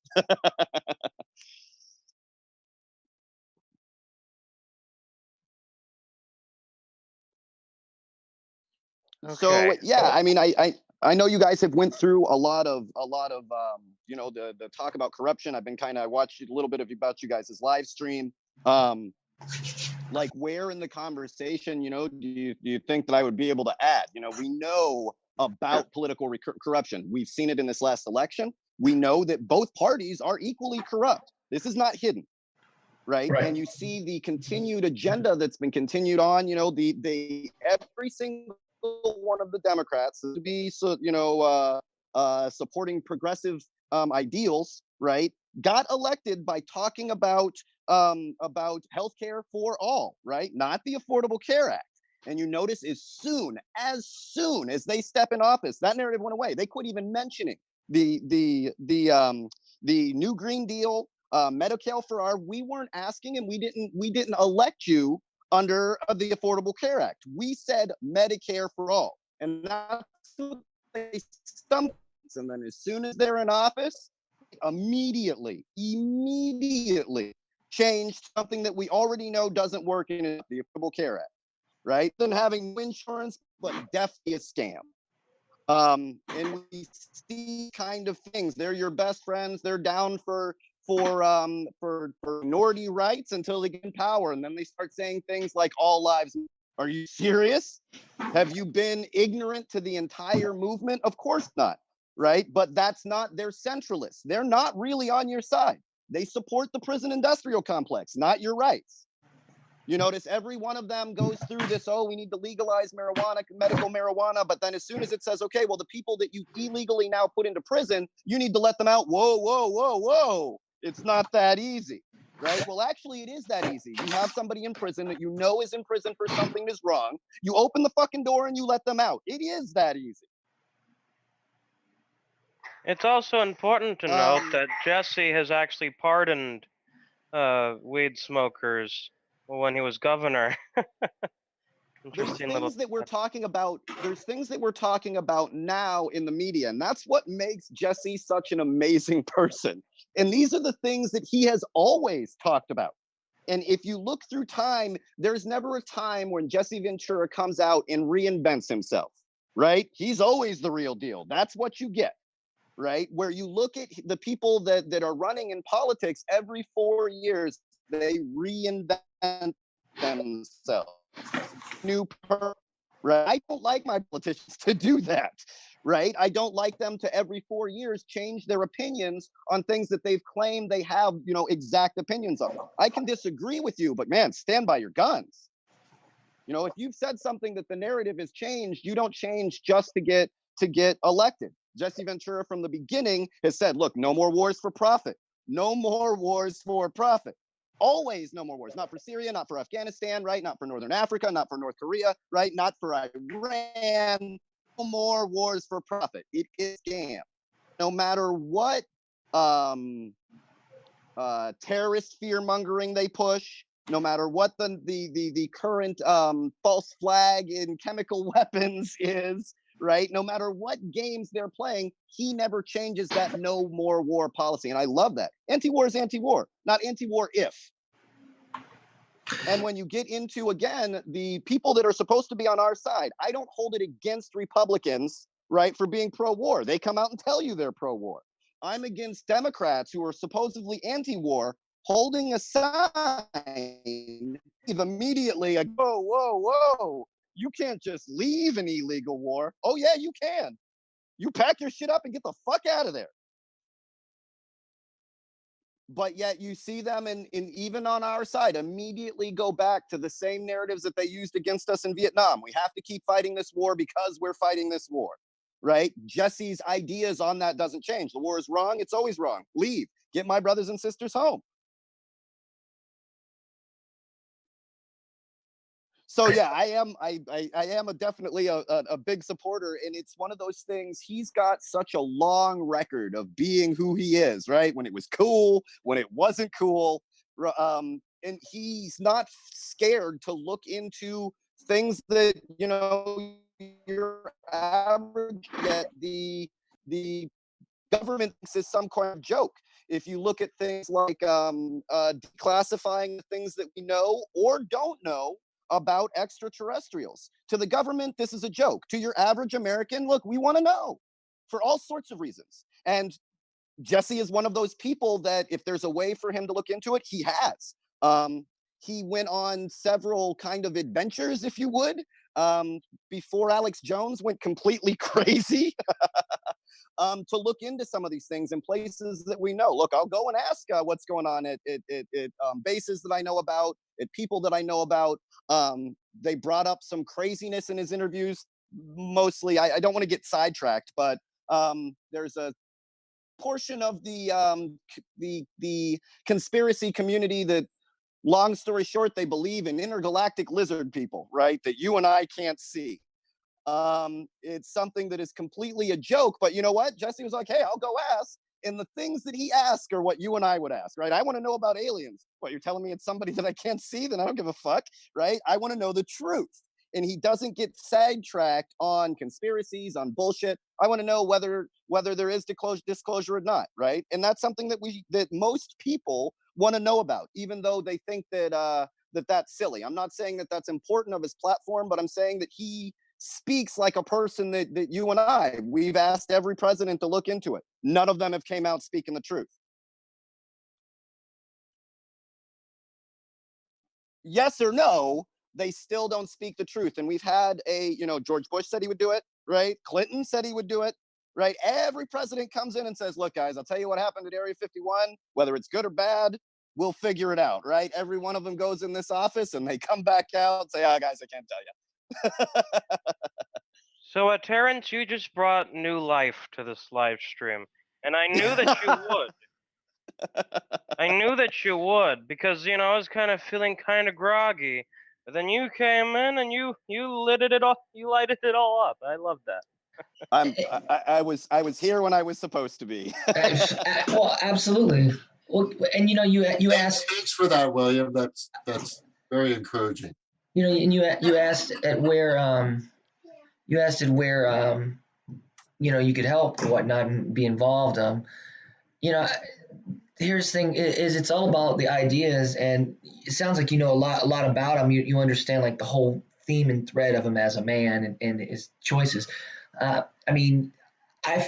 S8: So yeah, I mean, I know you guys have went through a lot of the talk about corruption. I've been I watched a little bit about you guys' live stream. Like where in the conversation, do you think that I would be able to add? We know about political corruption. We've seen it in this last election. We know that both parties are equally corrupt. This is not hidden. Right. And you see the continued agenda that's been continued on, the every single one of the Democrats to be, supporting progressive ideals, right, got elected by talking about healthcare for all, right, not the Affordable Care Act. And you notice as soon as they step in office, that narrative went away. They quit even mentioning the new Green Deal, Medicare for our. We weren't asking, and we didn't elect you under the Affordable Care Act. We said Medicare for all. And that's what they stumped. And then as soon as they're in office, immediately changed something that we already know doesn't work in the Affordable Care Act, right? Than having insurance, but definitely a scam. And we see kind of things. They're your best friends. They're down for minority rights until they get in power, and then they start saying things like all lives. Are you serious? Have you been ignorant to the entire movement? Of course not, right? But that's not, they're centralists. They're not really on your side. They support the prison industrial complex, not your rights. You notice every one of them goes through this, oh, we need to legalize marijuana, medical marijuana. But then as soon as it says, okay, well, the people that you illegally now put into prison, you need to let them out. Whoa, whoa, whoa, whoa. It's not that easy, right? Well, actually, it is that easy. You have somebody in prison that you know is in prison for something that's wrong. You open the fucking door and you let them out. It is that easy.
S3: It's also important to note that Jesse has actually pardoned weed smokers when he was governor.
S8: There's things that we're talking about. There's things that we're talking about now in the media, and that's what makes Jesse such an amazing person. And these are the things that he has always talked about. And if you look through time, there's never a time when Jesse Ventura comes out and reinvents himself, right? He's always the real deal. That's what you get, right? Where you look at the people that are running in politics, every 4 years, they reinvent themselves. New right? I don't like my politicians to do that, right? I don't like them to every 4 years change their opinions on things that they've claimed they have, exact opinions on. I can disagree with you, but man, stand by your guns. If you've said something that the narrative has changed, you don't change just to get elected. Jesse Ventura from the beginning has said, look, no more wars for profit. No more wars for profit. Always no more wars. Not for Syria, not for Afghanistan, right? Not for Northern Africa, not for North Korea, right? Not for Iran. No more wars for profit. It is a scam. No matter what terrorist fear mongering they push, no matter what the current false flag in chemical weapons is, right? No matter what games they're playing, he never changes that no more war policy. And I love that. Anti-war is anti-war, not anti-war if. And when you get into, again, the people that are supposed to be on our side, I don't hold it against Republicans, right, for being pro-war. They come out and tell you they're pro-war. I'm against Democrats who are supposedly anti-war, holding a sign immediately, like, whoa, whoa, whoa. You can't just leave an illegal war. Oh, yeah, you can. You pack your shit up and get the fuck out of there. But yet you see them, and even on our side, immediately go back to the same narratives that they used against us in Vietnam. We have to keep fighting this war because we're fighting this war, right? Jesse's ideas on that doesn't change. The war is wrong. It's always wrong. Leave. Get my brothers and sisters home. So yeah, I am definitely a big supporter, and it's one of those things. He's got such a long record of being who he is, right? When it was cool, when it wasn't cool, and he's not scared to look into things that your average yet the government thinks is some kind of joke. If you look at things like declassifying things that we know or don't know about extraterrestrials. To the government, this is a joke. To your average American, look, we want to know for all sorts of reasons. And Jesse is one of those people that if there's a way for him to look into it, he has. He went on several kind of adventures, if you would, before Alex Jones went completely crazy. To look into some of these things in places that we know. Look, I'll go and ask what's going on at bases that I know about, at people that I know about. They brought up some craziness in his interviews. Mostly, I don't want to get sidetracked, but there's a portion of the conspiracy community that, long story short, they believe in intergalactic lizard people, right? That you and I can't see. It's something that is completely a joke, but you know what? Jesse was like, hey, I'll go ask. And the things that he asks are what you and I would ask, right? I want to know about aliens. What, you're telling me it's somebody that I can't see? Then I don't give a fuck, right? I want to know the truth. And he doesn't get sidetracked on conspiracies, on bullshit. I want to know whether there is disclosure or not, right? And that's something that most people want to know about, even though they think that that's silly. I'm not saying that that's important of his platform, but I'm saying that he speaks like a person that you and we've asked every president to look into it. None of them have came out speaking the truth. Yes or no, they still don't speak the truth. And we've had George Bush said he would do it, right? Clinton said he would do it, right? Every president comes in and says, look, guys, I'll tell you what happened at Area 51, whether it's good or bad, we'll figure it out, right? Every one of them goes in this office and they come back out and say, guys, I can't tell you.
S3: So, Terrence, you just brought new life to this live stream, and I knew that you would. I knew that you would, because I was kind of feeling kind of groggy. But then you came in and you lighted it all up. I love that.
S8: I was here when I was supposed to be.
S2: Well, absolutely. Well, and you asked.
S1: Thanks for that, William. That's very encouraging.
S2: And you asked at where you could help or whatnot and be involved. Here's the thing: is it's all about the ideas, and it sounds like you know a lot about him. You understand like the whole theme and thread of him as a man and his choices. I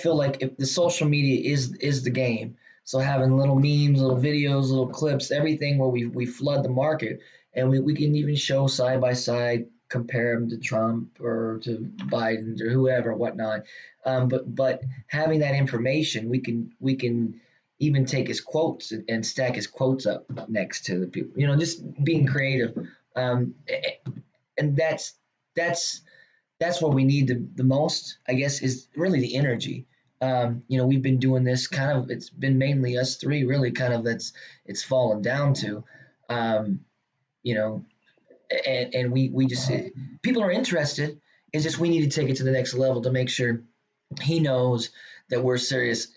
S2: feel like if the social media is the game, so having little memes, little videos, little clips, everything where we flood the market, and we can even show side by side, compare him to Trump or to Biden or whoever, whatnot. But having that information, we can even take his quotes and stack his quotes up next to the people. Just being creative, and that's what we need the most, I guess, is really the energy. We've been doing this kind of, it's been mainly us three really kind of it's fallen down to, and we just, people are interested. It's just, we need to take it to the next level to make sure he knows that we're serious,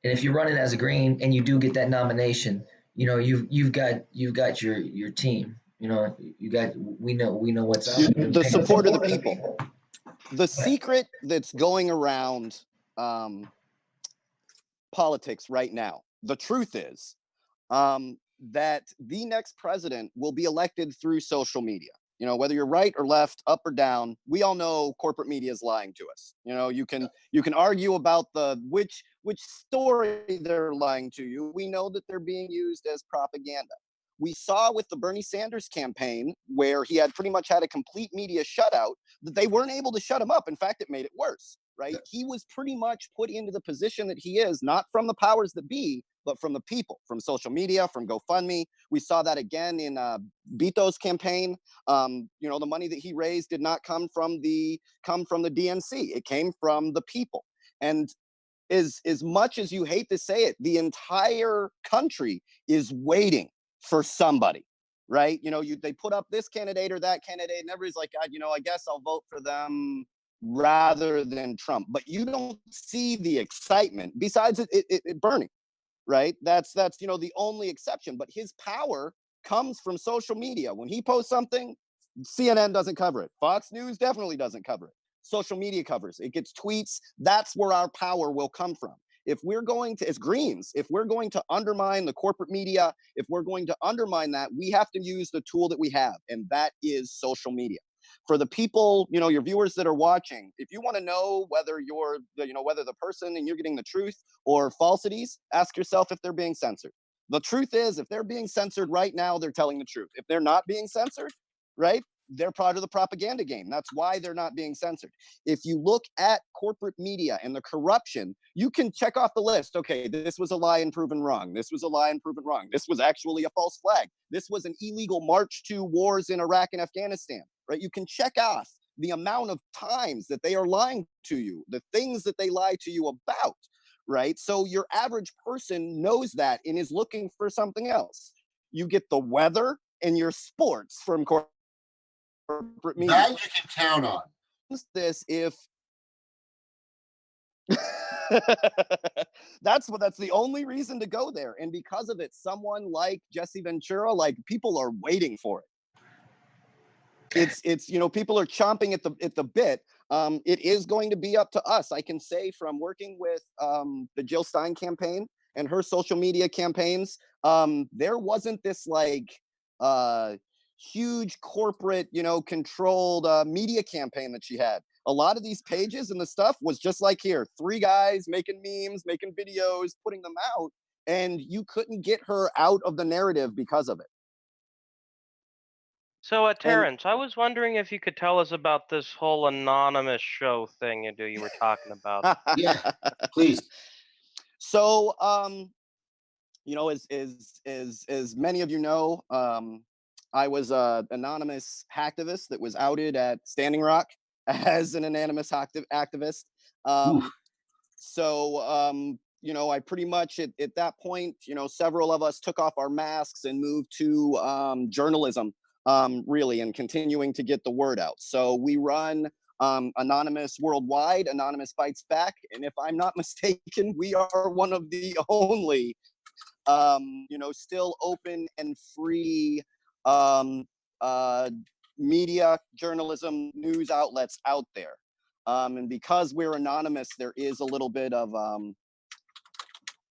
S2: and if you're running as a Green and you do get that nomination, you've got your team. We know what's out there.
S8: The support of the people. The secret that's going around politics right now, the truth is that the next president will be elected through social media. Whether you're right or left, up or down, we all know corporate media is lying to us. You can argue about which story they're lying to you. We know that they're being used as propaganda. We saw with the Bernie Sanders campaign, where he had pretty much had a complete media shutout, that they weren't able to shut him up. In fact, it made it worse, right? Yeah. He was pretty much put into the position that he is, not from the powers that be, but from the people, from social media, from GoFundMe. We saw that again in Beto's campaign. The money that he raised did not come from the DNC. It came from the people. And as much as you hate to say it, the entire country is waiting for somebody, right? They put up this candidate or that candidate, and everybody's like, God, I guess I'll vote for them rather than Trump. But you don't see the excitement besides it burning, right? That's the only exception. But his power comes from social media. When he posts something, CNN doesn't cover it. Fox News definitely doesn't cover it. Social media covers it. Gets tweets. That's where our power will come from. If we're going to, as Greens, if we're going to undermine the corporate media, if we're going to undermine that, we have to use the tool that we have, and that is social media. For the people, your viewers that are watching, if you want to know whether whether the person and you're getting the truth or falsities, ask yourself if they're being censored. The truth is, if they're being censored right now, they're telling the truth. If they're not being censored, right, they're part of the propaganda game. That's why they're not being censored. If you look at corporate media and the corruption, you can check off the list. Okay, this was a lie and proven wrong. This was a lie and proven wrong. This was actually a false flag. This was an illegal march to wars in Iraq and Afghanistan, right? You can check off the amount of times that they are lying to you, the things that they lie to you about, right? So your average person knows that and is looking for something else. You get the weather and your sports from corporate media.
S1: That you can count on.
S8: This if That's the only reason to go there. And because of it, someone like Jesse Ventura, like, people are waiting for it. It's people are chomping at the bit. It is going to be up to us. I can say from working with the Jill Stein campaign and her social media campaigns, there wasn't this like huge corporate, controlled media campaign that she had. A lot of these pages and the stuff was just like here, 3 guys making memes, making videos, putting them out, and you couldn't get her out of the narrative because of it.
S3: So, Terrence, I was wondering if you could tell us about this whole anonymous show thing you were talking about.
S1: Yeah, please.
S8: So, as many of you know, I was an anonymous hacktivist that was outed at Standing Rock as an anonymous activist. I pretty much at that point, several of us took off our masks and moved to journalism, really, and continuing to get the word out. So we run Anonymous worldwide, Anonymous Bites Back, and if I'm not mistaken, we are one of the only, still open and free media, journalism, news outlets out there. And because we're anonymous, there is a little bit of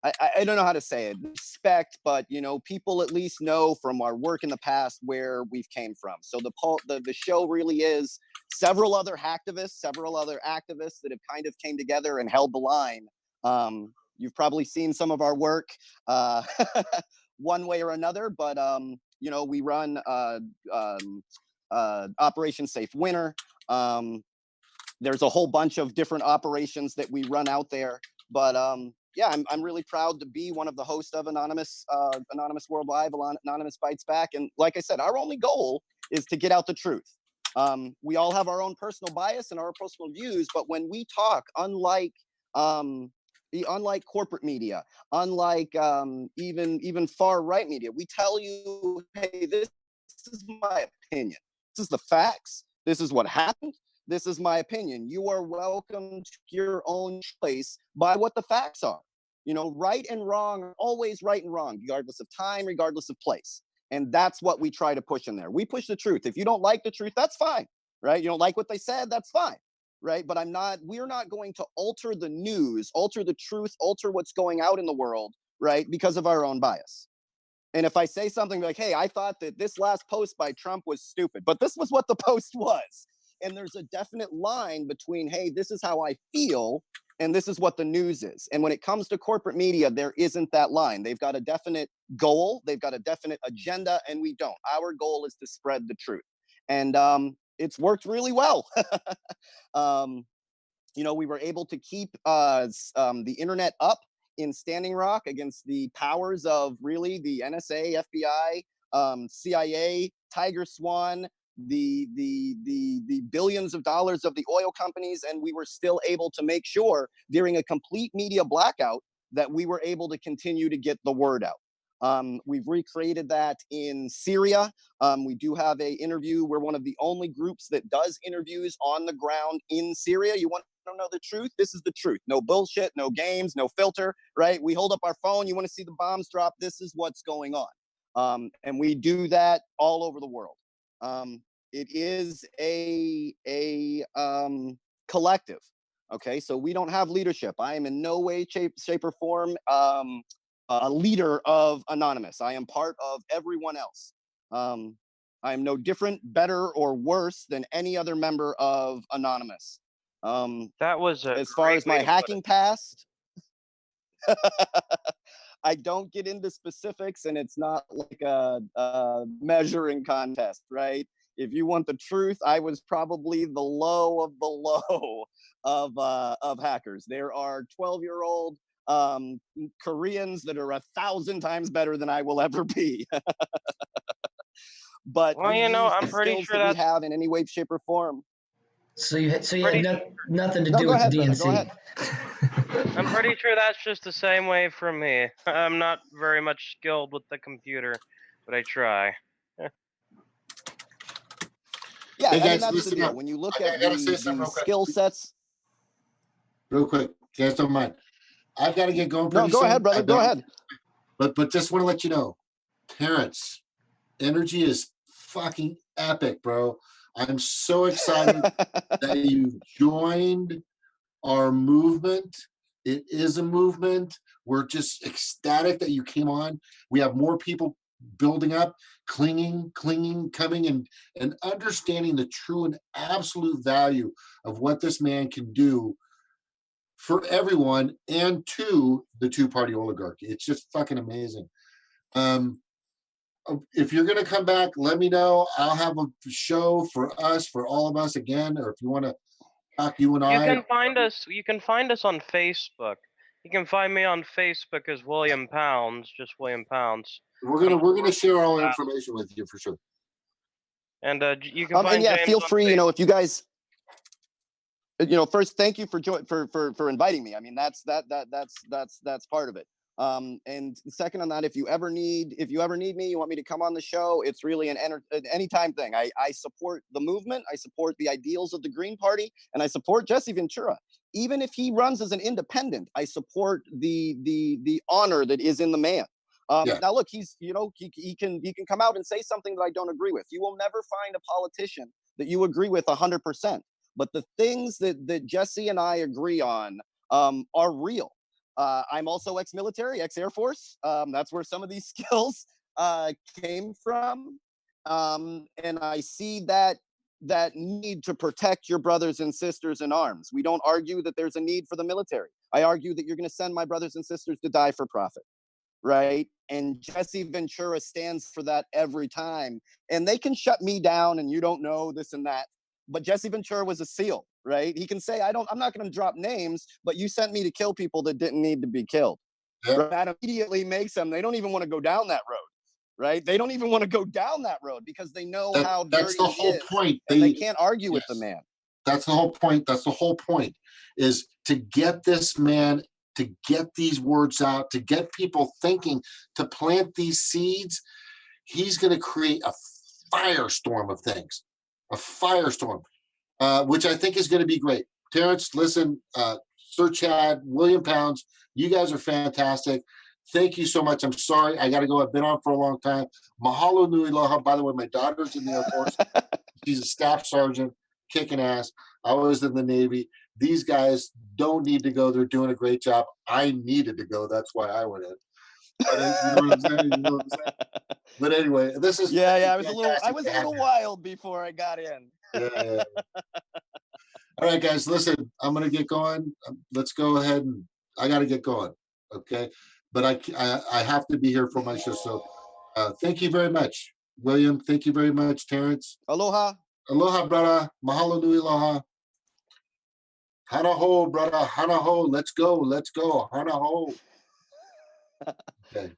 S8: I don't know how to say it, respect, but people at least know from our work in the past where we've came from. So the show really is several other hacktivists, several other activists that have kind of came together and held the line. You've probably seen some of our work one way or another, but we run Operation Safe Winter. There's a whole bunch of different operations that we run out there, but yeah, I'm really proud to be one of the hosts of Anonymous Worldwide, Anonymous Bites Back, and like I said, our only goal is to get out the truth. We all have our own personal bias and our personal views, but when we talk, unlike corporate media, unlike even far right media, we tell you, hey, this is my opinion. This is the facts. This is what happened. This is my opinion. You are welcome to your own choice by what the facts are. Right and wrong are always right and wrong, regardless of time, regardless of place. And that's what we try to push in there. We push the truth. If you don't like the truth, that's fine, right? You don't like what they said, that's fine, right? But we're not going to alter the news, alter the truth, alter what's going out in the world, right? Because of our own bias. And if I say something like, hey, I thought that this last post by Trump was stupid, but this was what the post was. And there's a definite line between, hey, this is how I feel, and this is what the news is. And when it comes to corporate media, there isn't that line. They've got a definite goal, they've got a definite agenda, and we don't. Our goal is to spread the truth. And it's worked really well. We were able to keep the internet up in Standing Rock against the powers of really the NSA, FBI, CIA, Tiger Swan, the billions of dollars of the oil companies, and we were still able to make sure during a complete media blackout that we were able to continue to get the word out. We've recreated that in Syria. We do have a interview. We're one of the only groups that does interviews on the ground in Syria. You want to know the truth? This is the truth. No bullshit, no games, no filter, right? We hold up our phone. You want to see the bombs drop? This is what's going on. And we do that all over the world. It is a collective. Okay, so we don't have leadership. I am in no way, shape, or form a leader of Anonymous. I am part of everyone else. I am no different, better, or worse than any other member of Anonymous.
S3: That was
S8: as far as my hacking past. I don't get into specifics, and it's not like a measuring contest, right? If you want the truth, I was probably the low of the low of hackers. There are 12-year-old Koreans that are 1,000 times better than I will ever be. But
S3: well, I'm pretty sure
S8: that we have in any way, shape, or form.
S2: So you had nothing to do
S8: go
S2: with
S8: ahead,
S2: the
S8: brother,
S2: DNC.
S8: go ahead.
S3: I'm pretty sure that's just the same way for me. I'm not very much skilled with the computer, but I try.
S8: Yeah,
S1: Hey guys,
S8: that's
S1: listen
S8: the deal.
S1: up.
S8: When you look
S1: I
S8: at
S1: gotta say
S8: the
S1: something real quick.
S8: skill sets.
S1: Real quick. You guys don't mind. I've got to get going pretty
S8: No, go
S1: soon.
S8: ahead, brother. Go ahead.
S1: But just want to let you know, Terrence, energy is fucking epic, bro. I'm so excited that you joined our movement. It is a movement. We're just ecstatic that you came on. We have more people building up, clinging, coming, and understanding the true and absolute value of what this man can do for everyone and to the two-party oligarchy. It's just fucking amazing. If you're going to come back, let me know. I'll have a show for us, for all of us again, or if you want to talk, you and
S3: You
S1: I.
S3: can find us. You can find us on Facebook. You can find me on Facebook as William Pounds, just William Pounds.
S1: We're gonna share all the information with you for sure.
S3: And you can find
S8: and yeah,
S3: James
S8: feel
S3: on
S8: free.
S3: Facebook.
S8: If you guys, first, thank you for inviting me. I mean, that's part of it. And second on that, if you ever need me, you want me to come on the show, it's really an anytime thing. I support the movement, I support the ideals of the Green Party, and I support Jesse Ventura. Even if he runs as an independent, I support the honor that is in the man. Now look, he's he can come out and say something that I don't agree with. You will never find a politician that you agree with 100%. But the things that Jesse and I agree on are real. I'm also ex-military, ex-Air Force. That's where some of these skills came from. And I see that need to protect your brothers and sisters in arms. We don't argue that there's a need for the military. I argue that you're going to send my brothers and sisters to die for profit, right? And Jesse Ventura stands for that every time. And they can shut me down and you don't know this and that. But Jesse Ventura was a SEAL, right? He can say, I'm not going to drop names, but you sent me to kill people that didn't need to be killed.
S1: Yep.
S8: Right? That immediately makes them, they don't even want to go down that road, right? They don't even want to go down that road because they know how dirty
S1: that's the whole
S8: he is,
S1: point.
S8: and they can't argue with the man.
S1: That's the whole point. That's the whole point, is to get this man, to get these words out, to get people thinking, to plant these seeds. He's going to create a firestorm of things. A firestorm, which I think is going to be great. Terrence, listen, Sir Chad, William Pounds, you guys are fantastic. Thank you so much. I'm sorry, I got to go. I've been on for a long time. Mahalo nui loha. By the way, my daughter's in the Air Force. She's a staff sergeant, kicking ass. I was in the Navy. These guys don't need to go. They're doing a great job. I needed to go. That's why I went in. But, you know what I'm saying? You know what I'm saying? But anyway, this is
S8: I was a little wild before I got in.
S1: Yeah. All right, guys, listen, I'm gonna get going. Let's go ahead, and I gotta get going. Okay, but I have to be here for my show. So thank you very much, William. Thank you very much, Terrence.
S8: Aloha.
S1: Aloha, brother. Mahalo nui aloha. Hana ho, brother. Hana ho. Let's go. Let's go. Hana ho. Okay.